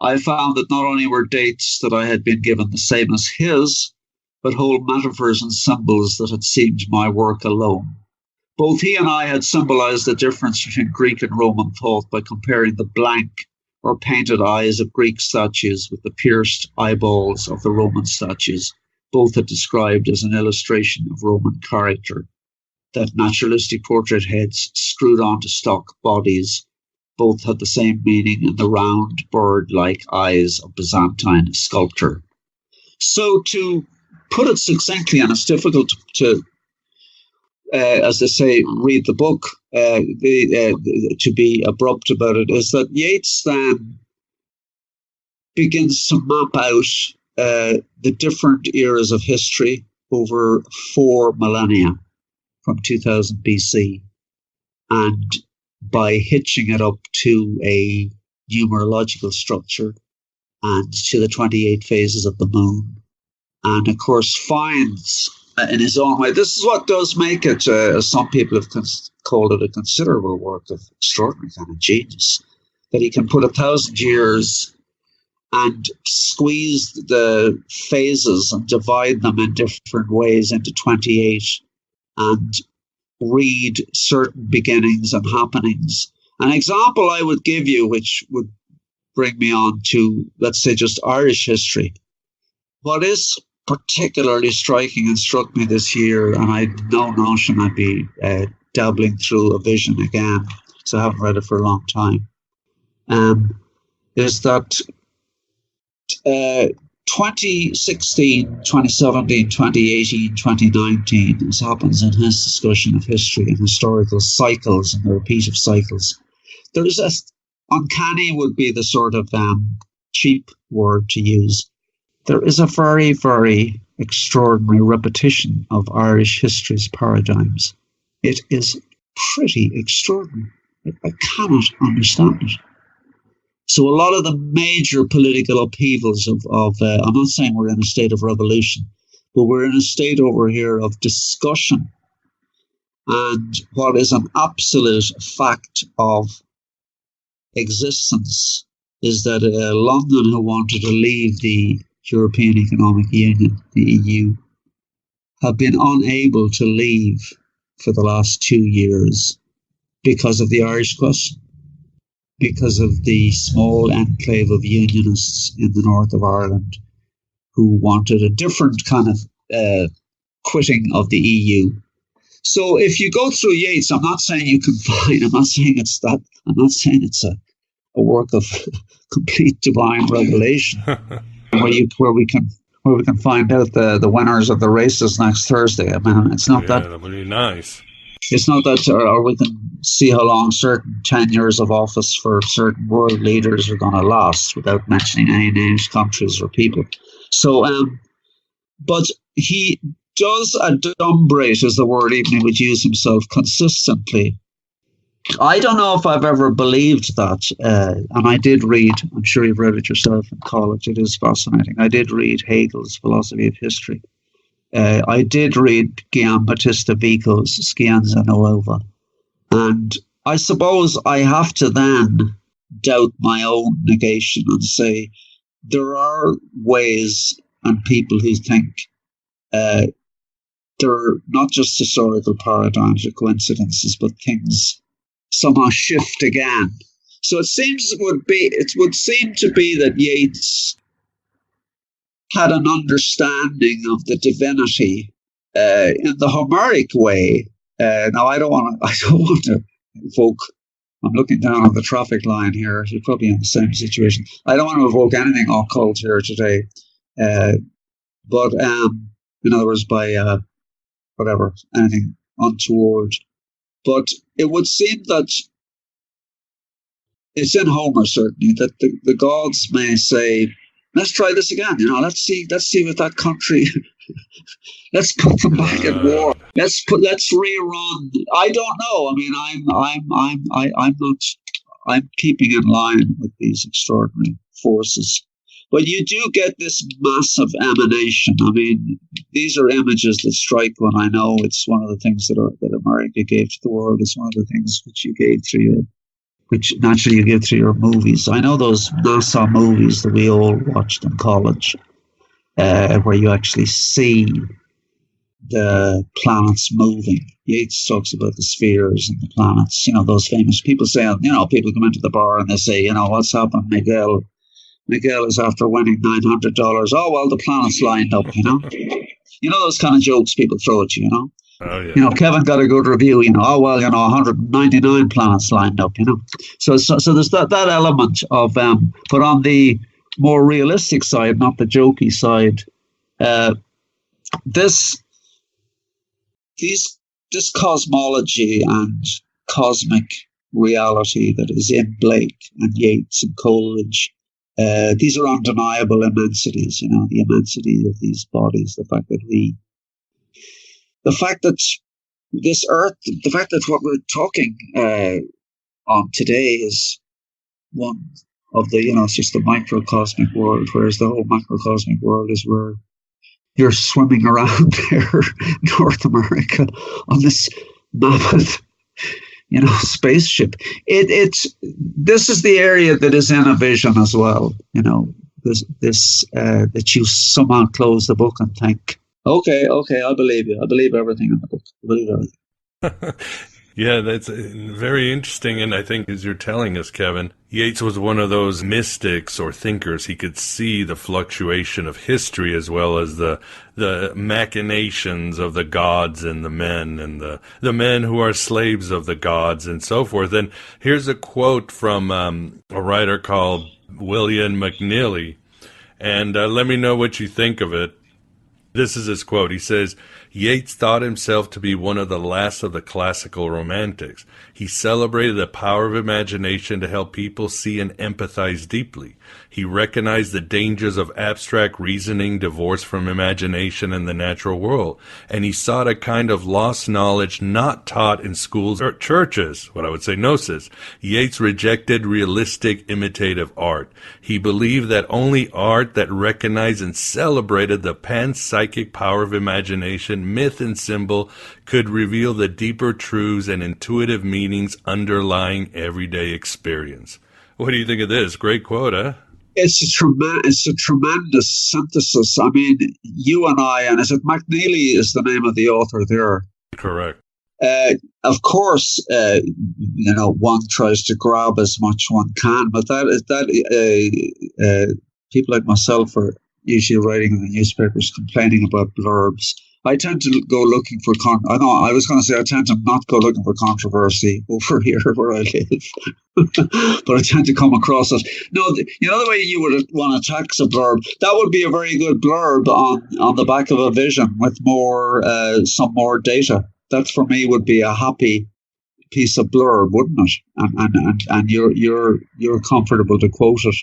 I found that not only were dates that I had been given the same as his, but whole metaphors and symbols that had seemed my work alone. Both he and I had symbolized the difference between Greek and Roman thought by comparing the blank or painted eyes of Greek statues with the pierced eyeballs of the Roman statues. Both had described as an illustration of Roman character, that naturalistic portrait heads screwed onto stock bodies. Both had the same meaning in the round, bird-like eyes of Byzantine sculpture. So to put it succinctly, and it's difficult to as they say, read the book, to be abrupt about it, is that Yeats then begins to map out the different eras of history over 4 millennia from 2000 BC, and by hitching it up to a numerological structure and to the 28 phases of the moon, and of course finds in his own way, this is what does make it, as some people have called it, a considerable work of extraordinary kind of genius, that he can put 1,000 years and squeeze the phases and divide them in different ways into 28 and read certain beginnings and happenings. An example I would give you, which would bring me on to, let's say, just Irish history. What is particularly striking and struck me this year, and I had no notion I'd be dabbling through A Vision again, because I haven't read it for a long time, is that 2016, 2017, 2018, 2019, as happens in his discussion of history and historical cycles and the repeat of cycles, there's a uncanny would be the sort of cheap word to use. There is a very, very extraordinary repetition of Irish history's paradigms. It is pretty extraordinary. I cannot understand it. So a lot of the major political upheavals of I'm not saying we're in a state of revolution, but we're in a state over here of discussion. And what is an absolute fact of existence is that London, who wanted to leave the European Economic Union, the EU, have been unable to leave for the last 2 years because of the Irish question, because of the small enclave of unionists in the north of Ireland who wanted a different kind of quitting of the EU. So if you go through Yeats, I'm not saying you can find, I'm not saying it's a work of complete divine revelation. where we can find out the winners of the races next Thursday. I mean, it's not that would be nice. It's not that, or we can see how long certain tenures of office for certain world leaders are going to last, without mentioning any names, countries, or people. So, but he does adumbrate, is the word even he would use himself, consistently. I don't know if I've ever believed that, and I did read, I'm sure you've read it yourself in college, it is fascinating. I did read Hegel's Philosophy of History. I did read Gian Battista Vico's Scienza Nuova, and I suppose I have to then doubt my own negation and say there are ways and people who think they're not just historical paradigms or coincidences, but things somehow shift again. So it would seem to be that Yeats had an understanding of the divinity in the Homeric way. Now I don't want to evoke. I'm looking down on the traffic line here. You're probably in the same situation. I don't want to evoke anything occult here today, but in other words, by anything untoward. But it would seem that it's in Homer, certainly, that the gods may say, let's try this again. Let's see what that country. Let's put them back at war. Let's rerun. I don't know. I mean, I'm keeping in line with these extraordinary forces. But you do get this massive emanation. I mean, these are images that strike one. I know it's one of the things that America gave to the world. It's one of the things which which naturally you give through your movies. I know those NASA movies that we all watched in college, where you actually see the planets moving. Yeats talks about the spheres and the planets. Those famous people say, people come into the bar and they say, what's happened, Miguel? Miguel is after winning $900. Oh, well, the planets lined up, those kind of jokes people throw at you, Oh, yeah. Kevin got a good review, oh, well, 199 planets lined up, So there's that element of, but on the more realistic side, not the jokey side, this cosmology and cosmic reality that is in Blake and Yeats and Coleridge, these are undeniable immensities, the immensity of these bodies, the fact that this earth, the fact that what we're talking on today is one of the, it's just the microcosmic world, whereas the whole macrocosmic world is where you're swimming around there, North America, on this mammoth, spaceship. This is the area that is in a vision as well. This that you somehow close the book and think, okay, I believe you. I believe everything in the book. I believe everything. Yeah, that's very interesting. And I think, as you're telling us, Kevin, Yeats was one of those mystics or thinkers. He could see the fluctuation of history as well as the machinations of the gods and the men and the men who are slaves of the gods and so forth. And here's a quote from a writer called William McNeely. And let me know what you think of it. This is his quote. He says, Yeats thought himself to be one of the last of the classical romantics. He celebrated the power of imagination to help people see and empathize deeply. He recognized the dangers of abstract reasoning divorced from imagination and the natural world, and he sought a kind of lost knowledge not taught in schools or churches, what I would say gnosis. Yeats rejected realistic imitative art. He believed that only art that recognized and celebrated the panpsychic power of imagination, myth and symbol, could reveal the deeper truths and intuitive meanings underlying everyday experience. What do you think of this? Great quote, huh? It's a tremendous synthesis. I mean, you and I, and is it McNeely is the name of the author there? Correct. Of course, one tries to grab as much one can, but people like myself are usually writing in the newspapers complaining about blurbs. I tend to go looking for I tend to not go looking for controversy over here where I live, but I tend to come across it. No, the way you would want to tax a blurb, that would be a very good blurb on the back of a vision with some more data. That for me would be a happy piece of blurb, wouldn't it? And you're comfortable to quote it.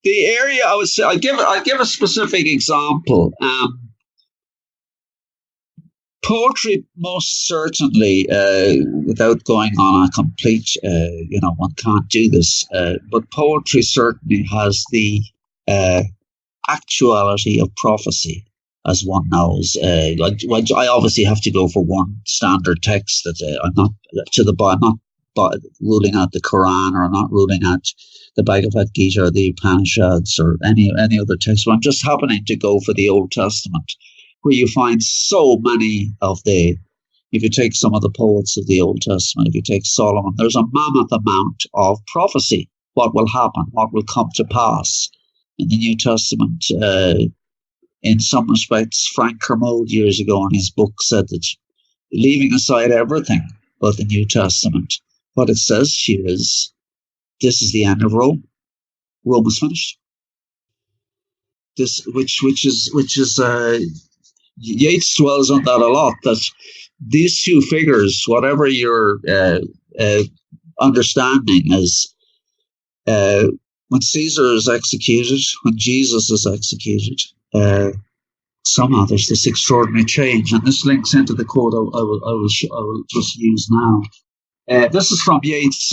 The area I would say, I'll give a specific example. Poetry, most certainly, without going on a complete, one can't do this, but poetry certainly has the actuality of prophecy, as one knows. I obviously have to go for one standard text that I'm not ruling out the Quran, or I'm not ruling out the Bhagavad Gita or the Upanishads or any other text. But I'm just happening to go for the Old Testament, where you find so many if you take some of the poets of the Old Testament, if you take Solomon, there's a mammoth amount of prophecy. What will happen? What will come to pass? In the New Testament, in some respects, Frank Kermode years ago in his book said that, leaving aside everything but the New Testament, what it says here is, this is the end of Rome. Rome is finished. This, which is Yeats dwells on that a lot, that these two figures, whatever your understanding is, when Caesar is executed, when Jesus is executed, somehow there's this extraordinary change, and this links into the quote I will just use now. This is from Yeats.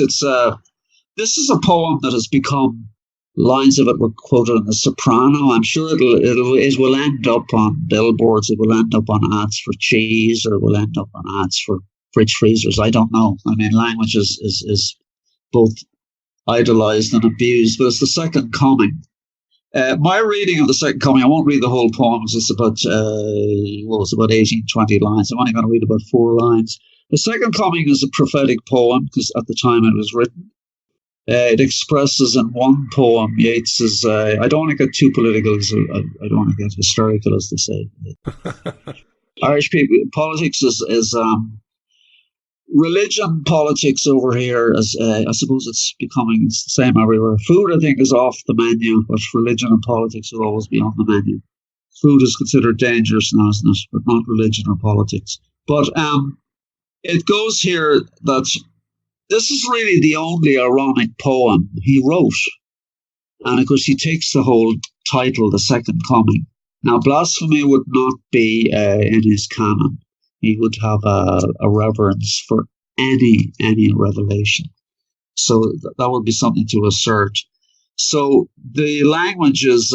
This is a poem that has become lines of it were quoted in The Soprano. I'm sure it will end up on billboards. It will end up on ads for cheese, or it will end up on ads for fridge freezers. I don't know. I mean, language is both idolized and abused, but it's the second coming. My reading of the second coming, I won't read the whole poem, because it's about, it's about 18, 20 lines. I'm only going to read about 4 lines. The second coming is a prophetic poem, because at the time it was written. It expresses in one poem Yeats's, I don't want to get too political, I don't want to get historical, as they say. Irish people, politics is religion, politics over here, I suppose it's the same everywhere. Food, I think, is off the menu, but religion and politics will always be on the menu. Food is considered dangerous now, isn't it? But not religion or politics. But it goes here that this is really the only ironic poem he wrote. And of course, he takes the whole title, The Second Coming. Now, blasphemy would not be in his canon. He would have a reverence for any revelation. So that would be something to assert. So the language is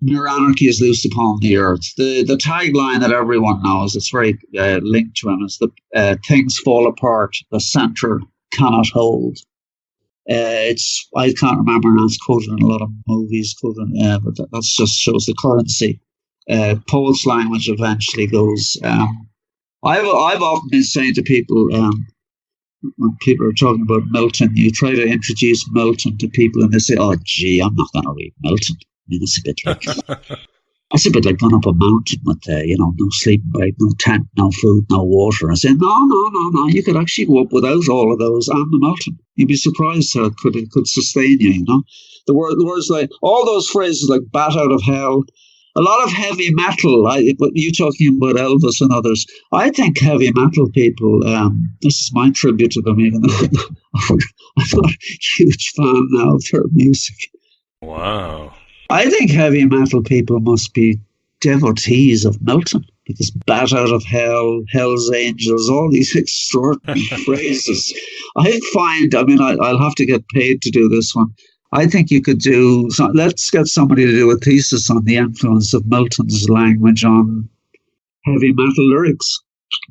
mere anarchy is loosed upon the earth. The tagline that everyone knows, it's very linked to him, is the things fall apart, the center cannot hold. I can't remember now, it's quoted in a lot of movies, but that just shows the currency. Poet's language eventually goes. I've often been saying to people, when people are talking about Milton, you try to introduce Milton to people and they say, "Oh, gee, I'm not going to read Milton." I mean, it's a bit like going up a mountain with, no sleeping bag, no tent, no food, no water. I say, no, you could actually go up without all of those and the Milton. You'd be surprised how it could sustain you, The words like, all those phrases like bat out of hell, a lot of heavy metal, you talking about Elvis and others, I think heavy metal people, this is my tribute to them, even though I'm not a huge fan now of their music. Wow. I think heavy metal people must be devotees of Milton, because bat out of hell, Hell's Angels, all these extraordinary phrases. I'll have to get paid to do this one. I think you could let's get somebody to do a thesis on the influence of Milton's language on heavy metal lyrics.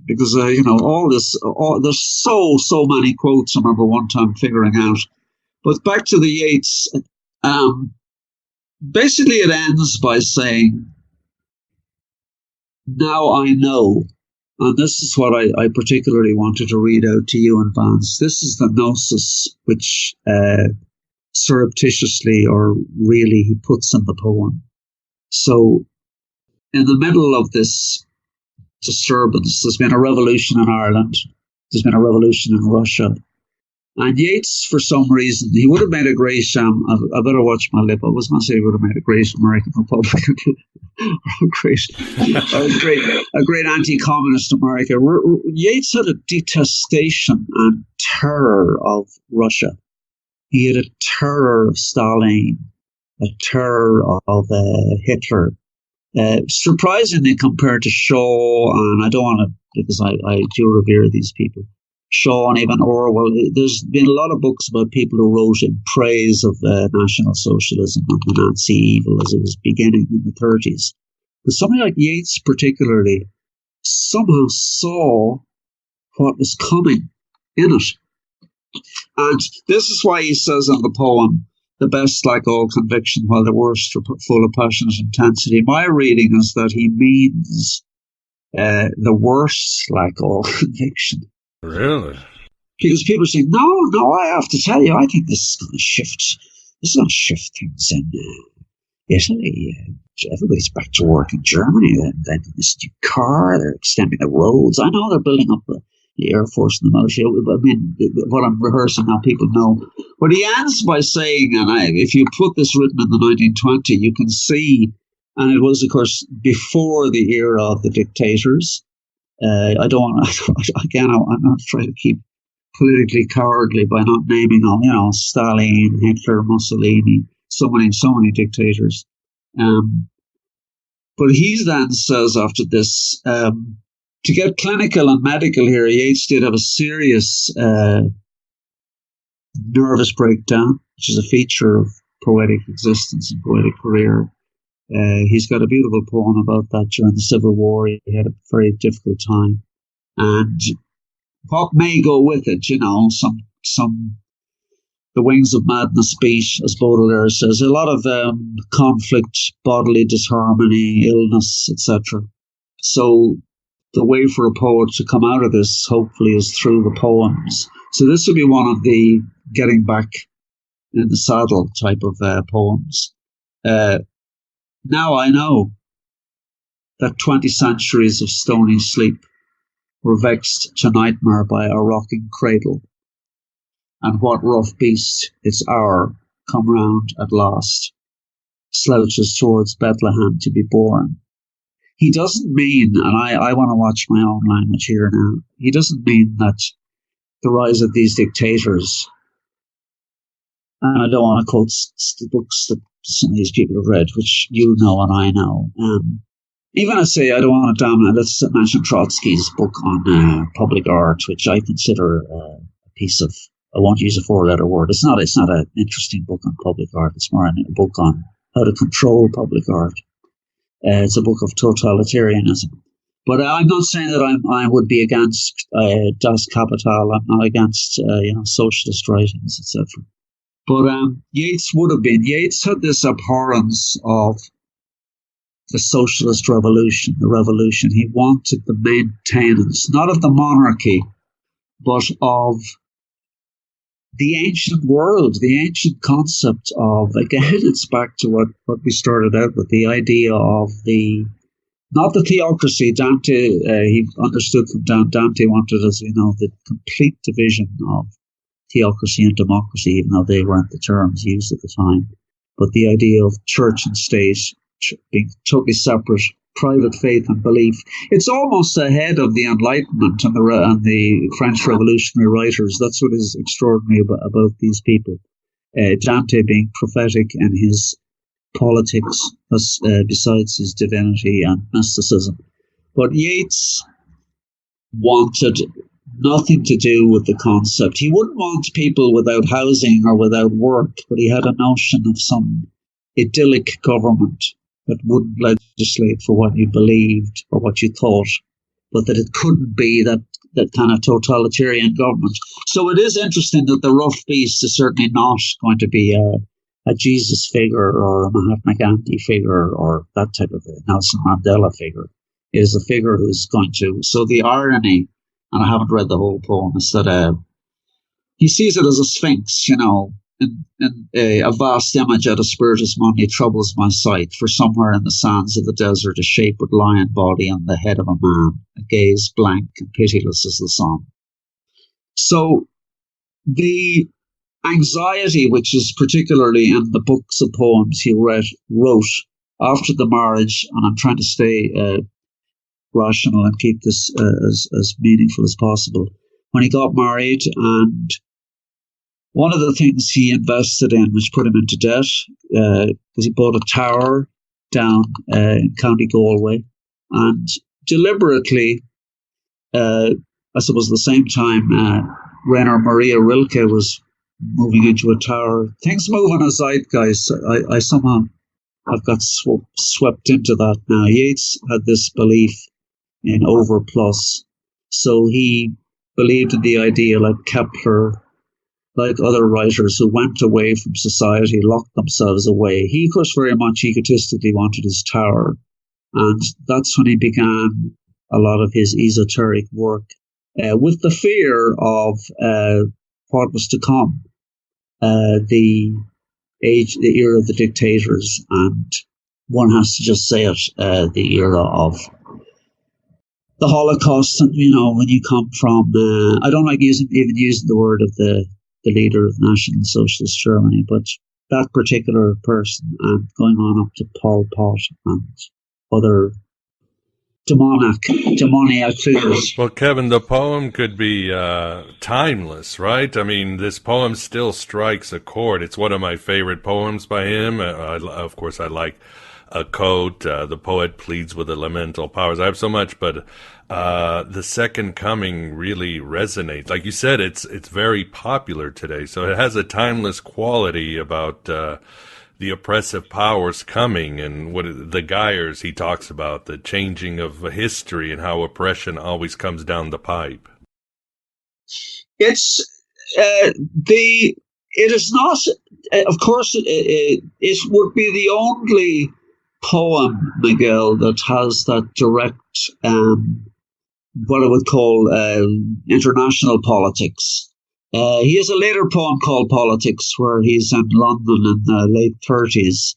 Because, there's so many quotes I remember one time figuring out. But back to the Yeats, basically it ends by saying, now I know, and this is what I particularly wanted to read out to you in Vance. This is the Gnosis, which surreptitiously or really he puts in the poem. So in the middle of this disturbance, there's been a revolution in Ireland, there's been a revolution in Russia, and Yeats, for some reason, he would have made a great, I better watch my lip, I was going to say he would have made a great American Republican, a great anti-communist America. Yeats had a detestation and terror of Russia. He had a terror of Stalin, a terror of Hitler. Surprisingly, compared to Shaw, and I don't want to, because I do revere these people, Shaw and even Orwell, there's been a lot of books about people who wrote in praise of National Socialism and the Nazi evil as it was beginning in the 30s. But somebody like Yeats particularly somehow saw what was coming in it. And this is why he says in the poem, the best like all conviction, while the worst are full of passionate intensity. My reading is that he means the worst like all conviction. Really? Because people say, no, I have to tell you, I think this is going to shift. This is going to shift things in Italy. Everybody's back to work in Germany. They're in this new car. They're extending the roads. I know they're building up the Air Force and the military. I mean, what I'm rehearsing now, people know. But he ends by saying, and if you put this written in the 1920, you can see, and it was, of course, before the era of the dictators. I don't want to, again, I'm not trying to keep politically cowardly by not naming all, Stalin, Hitler, Mussolini, so many dictators. But he then says after this, to get clinical and medical here, Yeats did have a serious nervous breakdown, which is a feature of poetic existence and poetic career. He's got a beautiful poem about that during the Civil War. He had a very difficult time. And what may go with it, some the wings of madness beat, as Baudelaire says, a lot of conflict, bodily disharmony, illness, etc. So the way for a poet to come out of this, hopefully, is through the poems. So this would be one of the getting back in the saddle type of poems. Now I know that 20 centuries of stony sleep were vexed to nightmare by a rocking cradle, and what rough beast, its hour come round at last, slouches towards Bethlehem to be born. He doesn't mean, and I want to watch my own language here now, he doesn't mean that the rise of these dictators, and I don't want to quote books that some of these people have read, which you know and I know. Even I say I don't want to dominate, let's mention Trotsky's book on public art, which I consider a piece of, I won't use a four-letter word. It's not an interesting book on public art. It's more a book on how to control public art. It's a book of totalitarianism. But I'm not saying that I would be against Das Kapital. I'm not against socialist writings, etc. But Yeats would have been. Yeats had this abhorrence of the socialist revolution, the revolution. He wanted the maintenance, not of the monarchy, but of the ancient world, the ancient concept of, again, it's back to what we started out with, the idea of not the theocracy. Dante, he understood from Dante wanted, as we know, the complete division of theocracy and democracy, even though they weren't the terms used at the time. But the idea of church and state being totally separate, private faith and belief. It's almost ahead of the Enlightenment and the French revolutionary writers. That's what is extraordinary about these people. Dante being prophetic in his politics, besides his divinity and mysticism. But Yeats wanted nothing to do with the concept. He wouldn't want people without housing or without work, but he had a notion of some idyllic government that wouldn't legislate for what you believed or what you thought, but that it couldn't be that kind of totalitarian government. So it is interesting that the rough beast is certainly not going to be a Jesus figure or a Mahatma Gandhi figure or that type of a Nelson Mandela figure. It is a figure who's going to... So the irony, and I haven't read the whole poem, is that he sees it as a sphinx, and a vast image out of spiritus mundi troubles my sight, for somewhere in the sands of the desert a shape with lion body on the head of a man, a gaze blank and pitiless as the sun. So the anxiety, which is particularly in the books of poems he wrote after the marriage, and I'm trying to stay rational and keep this as meaningful as possible, when he got married, and one of the things he invested in, which put him into debt, was he bought a tower down in County Galway, and deliberately, I suppose at the same time, Rainer Maria Rilke was moving into a tower. Things move on a zeitgeist. I somehow have got swept into that now. Yeats had this belief in overplus, so he believed in the idea, like Kepler, like other writers who went away from society, locked themselves away. He, of course, very much egotistically wanted his tower. And that's when he began a lot of his esoteric work, with the fear of what was to come, the era of the dictators. And one has to just say it, the era of the Holocaust. And, when you come from, I don't like even using the word of the leader of National Socialist Germany, but that particular person, and going on up to Pol Pot and other demoniac figures. Well, Kevin, the poem could be timeless, right? I mean, this poem still strikes a chord. It's one of my favorite poems by him. Of course, I like a quote. The poet pleads with elemental powers. I have so much, but the second coming really resonates. Like you said, it's very popular today, so it has a timeless quality about the oppressive powers coming, and what the Geyers he talks about, the changing of history and how oppression always comes down the pipe. It's it is not, of course, it would be the only poem, Miguel, that has that direct, what I would call international politics. He has a later poem called Politics, where he's in London in the late 30s,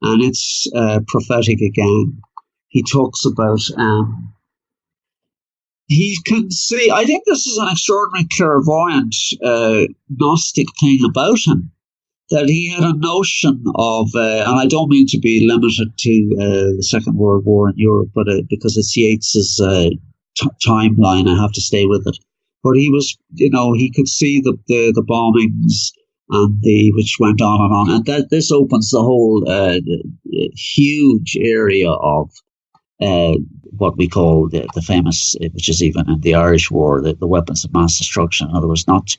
and it's prophetic again. He talks about, he can see, I think this is an extraordinary clairvoyant Gnostic thing about him, that he had a notion of, and I don't mean to be limited to the Second World War in Europe, but because it's Yeats's timeline, I have to stay with it. But he was, he could see the bombings and which went on, and that this opens the whole huge area of what we call the famous, which is even in the Irish War, the weapons of mass destruction. In other words, not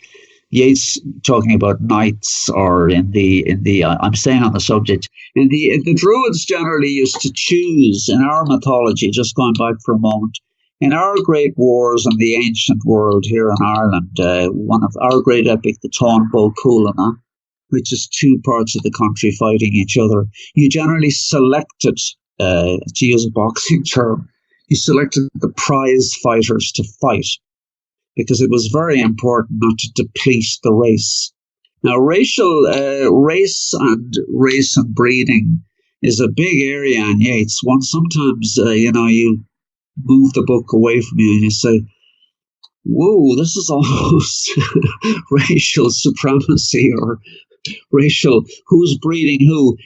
Yeats talking about knights, or in the I'm staying on the subject. In the Druids generally used to choose, in our mythology, just going back for a moment, in our great wars in the ancient world here in Ireland, one of our great epic, the Táin Bó Cúailnge, which is two parts of the country fighting each other, you generally selected, to use a boxing term, you selected the prize fighters to fight, because it was very important not to deplete the race. Now, race and breeding is a big area in Yeats. Sometimes, you move the book away from you and you say, whoa, this is almost racial supremacy, or racial, who's breeding who.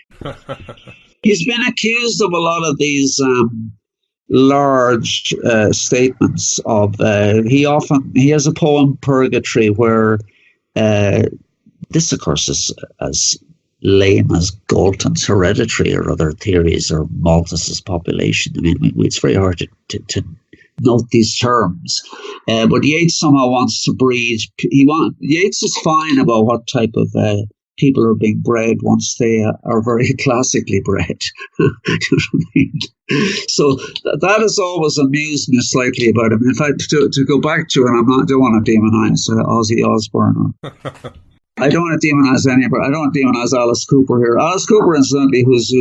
He's been accused of a lot of these large statements of, he has a poem, Purgatory, where this, of course, is as lame as Galton's Hereditary or other theories, or Malthus's population. I mean, it's very hard to note these terms. But Yeats somehow wants to breed. Yeats is fine about what type of people are being bred once they are very classically bred. You know what I mean? So that has always amused me slightly about him. In fact, to go back to it, I don't want to demonize Ozzy Osbourne. I don't want to demonize anybody. I don't want to demonize Alice Cooper here. Alice Cooper, incidentally, who's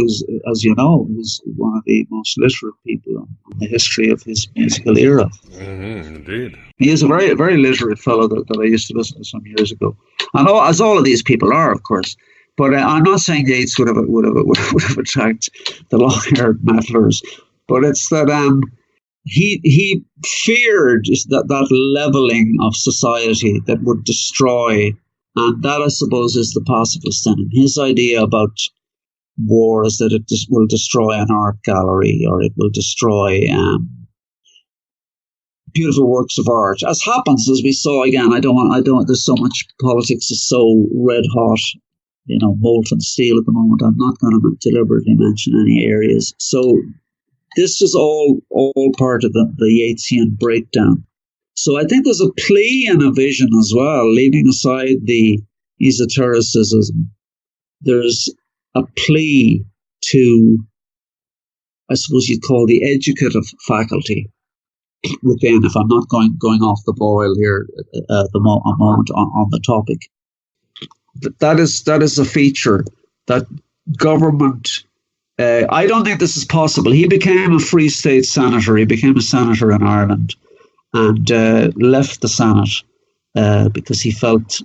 as you know, who's one of the most literate people in the history of his musical era. Mm-hmm, indeed. He is a very, very literate fellow that I used to listen to some years ago, and as all of these people are, of course. But I'm not saying Yeats would have attacked the long-haired meddlers, but it's that he feared that leveling of society that would destroy. And that, I suppose, is the pacifist in him. His idea about war is that it will destroy an art gallery, or it will destroy beautiful works of art. As happens, as we saw again, there's so much politics is so red hot, molten steel at the moment. I'm not going to deliberately mention any areas. So this is all part of the Yeatsian breakdown. So I think there's a plea and a vision as well, leaving aside the esotericism. There's a plea to, I suppose you'd call, the educative faculty within, if I'm not going off the boil here at the moment on the topic. That is a feature that government, I don't think this is possible. He became a Free State senator. He became a senator in Ireland, and left the Senate because he felt,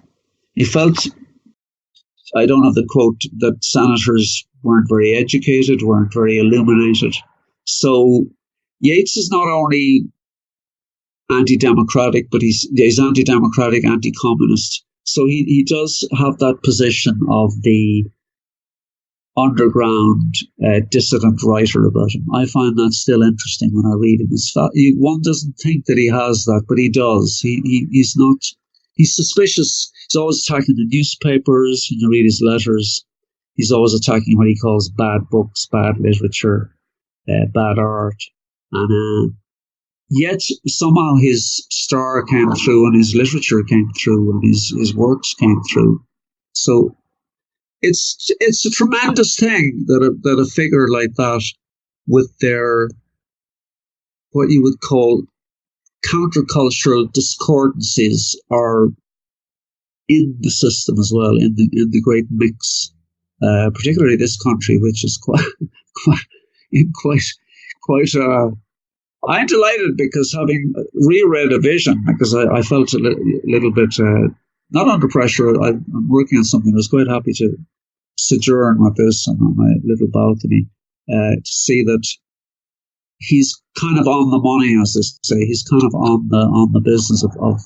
I don't have the quote, that senators weren't very educated, weren't very illuminated. So Yeats is not only anti-democratic, but he's anti-democratic, anti-communist. So he does have that position of the underground dissident writer about him. I find that still interesting when I read him. One doesn't think that he has that, but he does. He's suspicious. He's always attacking the newspapers when you read his letters. He's always attacking what he calls bad books, bad literature, bad art. And yet somehow his star came through and his literature came through and his works came through. So it's a tremendous thing that a figure like that, with their what you would call countercultural discordances, are in the system as well, in the great mix, particularly this country, which is quite. I'm delighted because, having reread A Vision, because I felt a little bit not under pressure. I'm working on something. I was quite happy to sojourn with this on my little balcony to see that he's kind of on the money, as they say. He's kind of on the business of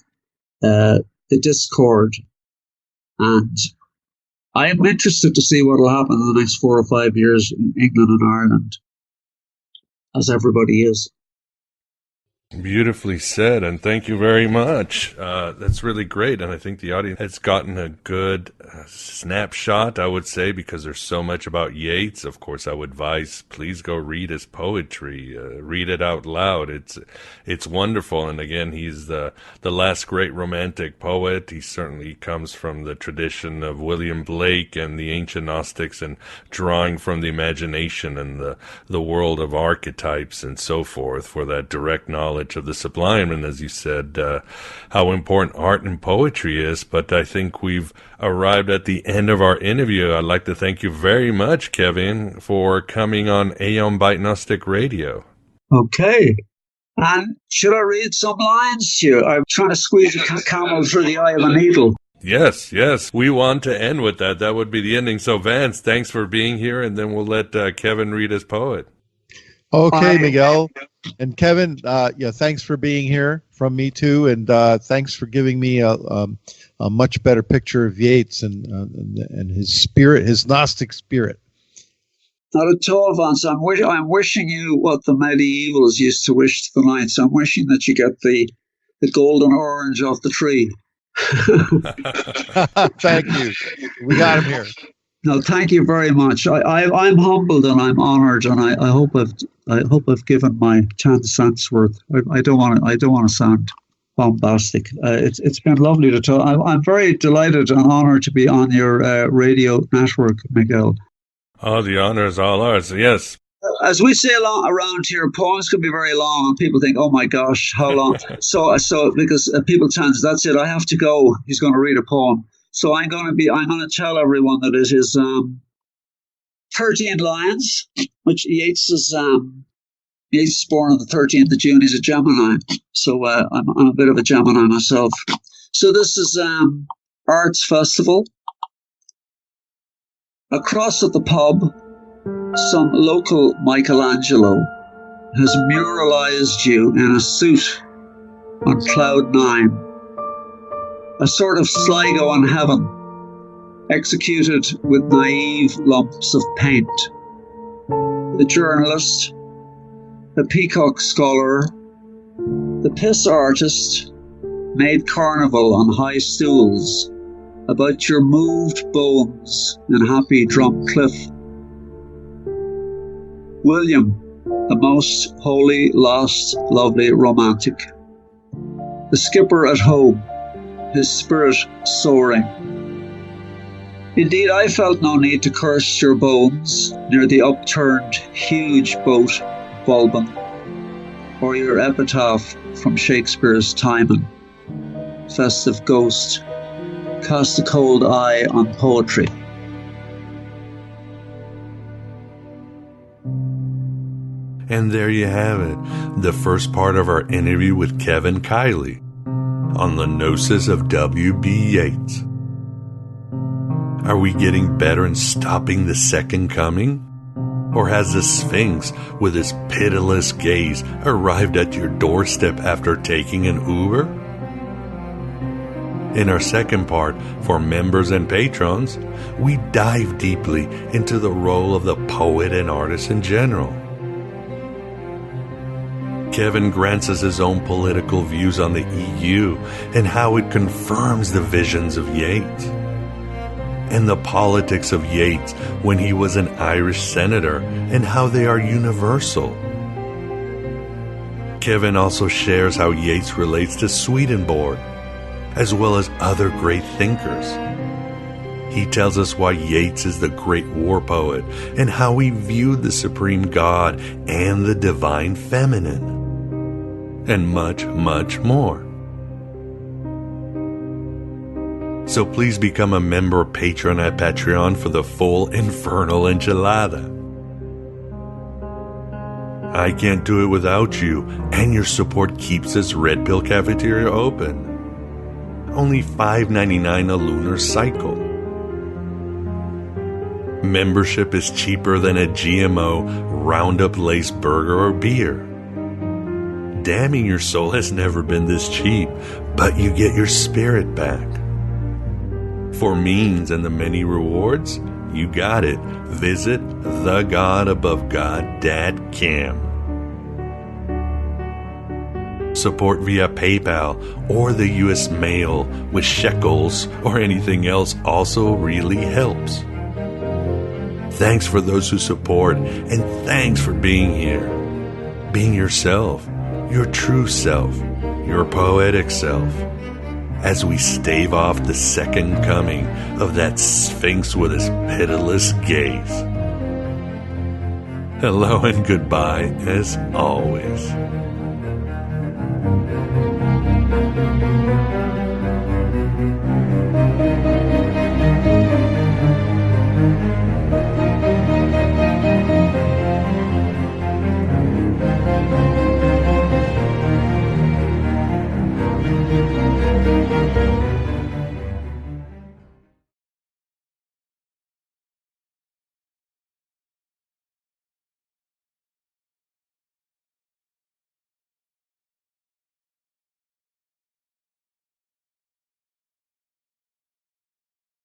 the discord, and I am interested to see what will happen in the next 4 or 5 years in England and Ireland, as everybody is. Beautifully said, and thank you very much. That's really great, and I think the audience has gotten a good snapshot, I would say, because there's so much about Yeats. Of course, I would advise, please go read his poetry, read it out loud. It's wonderful, and again, he's the last great romantic poet. He certainly comes from the tradition of William Blake and the ancient Gnostics, and drawing from the imagination and the world of archetypes and so forth for that direct knowledge of the sublime, and as you said, how important art and poetry is. But I think we've arrived at the end of our interview. I'd like to thank you very much, Kevin, for coming on Aeon Byte Gnostic Radio. Okay. And should I read some lines to you? I'm trying to squeeze a camel through the eye of a needle. Yes. We want to end with that. That would be the ending. So, Vance, thanks for being here, and then we'll let Kevin read his poet. Okay, Miguel. And Kevin, thanks for being here from me too, and thanks for giving me a much better picture of Yeats and his spirit, his Gnostic spirit. Not at all, Vance. I'm wishing you what the medievals used to wish to the knights. I'm wishing that you get the golden orange off the tree. Thank you. We got him here. No, thank you very much. I'm humbled and I'm honoured, and I hope I've given my 10 cents worth. I don't want to sound bombastic. It's been lovely to talk. I'm very delighted and honoured to be on your radio network, Miguel. Oh, the honour is all ours. Yes. As we say around here, poems can be very long, and people think, "Oh my gosh, how long?" so because people tend, that's it. I have to go. He's going to read a poem. So I'm going to tell everyone that it is 13 lines, which Yeats is born on the 13th of June. He's a Gemini. So I'm a bit of a Gemini myself. So this is Arts Festival. Across at the pub, some local Michelangelo has muralized you in a suit on cloud 9. A sort of Sligo in heaven, executed with naive lumps of paint. The journalist, the peacock scholar, the piss artist made carnival on high stools about your moved bones in happy Drumcliff. William, the most holy, lost, lovely romantic. The skipper at home, his spirit soaring. Indeed, I felt no need to curse your bones near the upturned, huge boat Vulban, or your epitaph from Shakespeare's Timon. Festive ghost, cast a cold eye on poetry. And there you have it, the first part of our interview with Kevin Kiely on the Gnosis of WB Yeats. Are we getting better in stopping the second coming? Or has the Sphinx, with his pitiless gaze, arrived at your doorstep after taking an Uber? In our second part, for members and patrons, we dive deeply into the role of the poet and artist in general. Kevin grants us his own political views on the EU and how it confirms the visions of Yeats. and the politics of Yeats when he was an Irish senator and how they are universal. Kevin also shares how Yeats relates to Swedenborg, as well as other great thinkers. He tells us why Yeats is the great war poet and how he viewed the supreme God and the divine feminine, and much, much more. So please become a member patron at Patreon for the full infernal enchilada. I can't do it without you, and your support keeps this Red Pill cafeteria open. Only $5.99 a lunar cycle. Membership is cheaper than a GMO Roundup laced burger or beer. Damning your soul has never been this cheap, but you get your spirit back. For means and the many rewards, you got it. Visit thegodabovegod.com. Support via PayPal or the US mail with shekels or anything else also really helps. Thanks for those who support, and thanks for being here. Being yourself, your true self, your poetic self, as we stave off the second coming of that Sphinx with his pitiless gaze. Hello and goodbye, as always.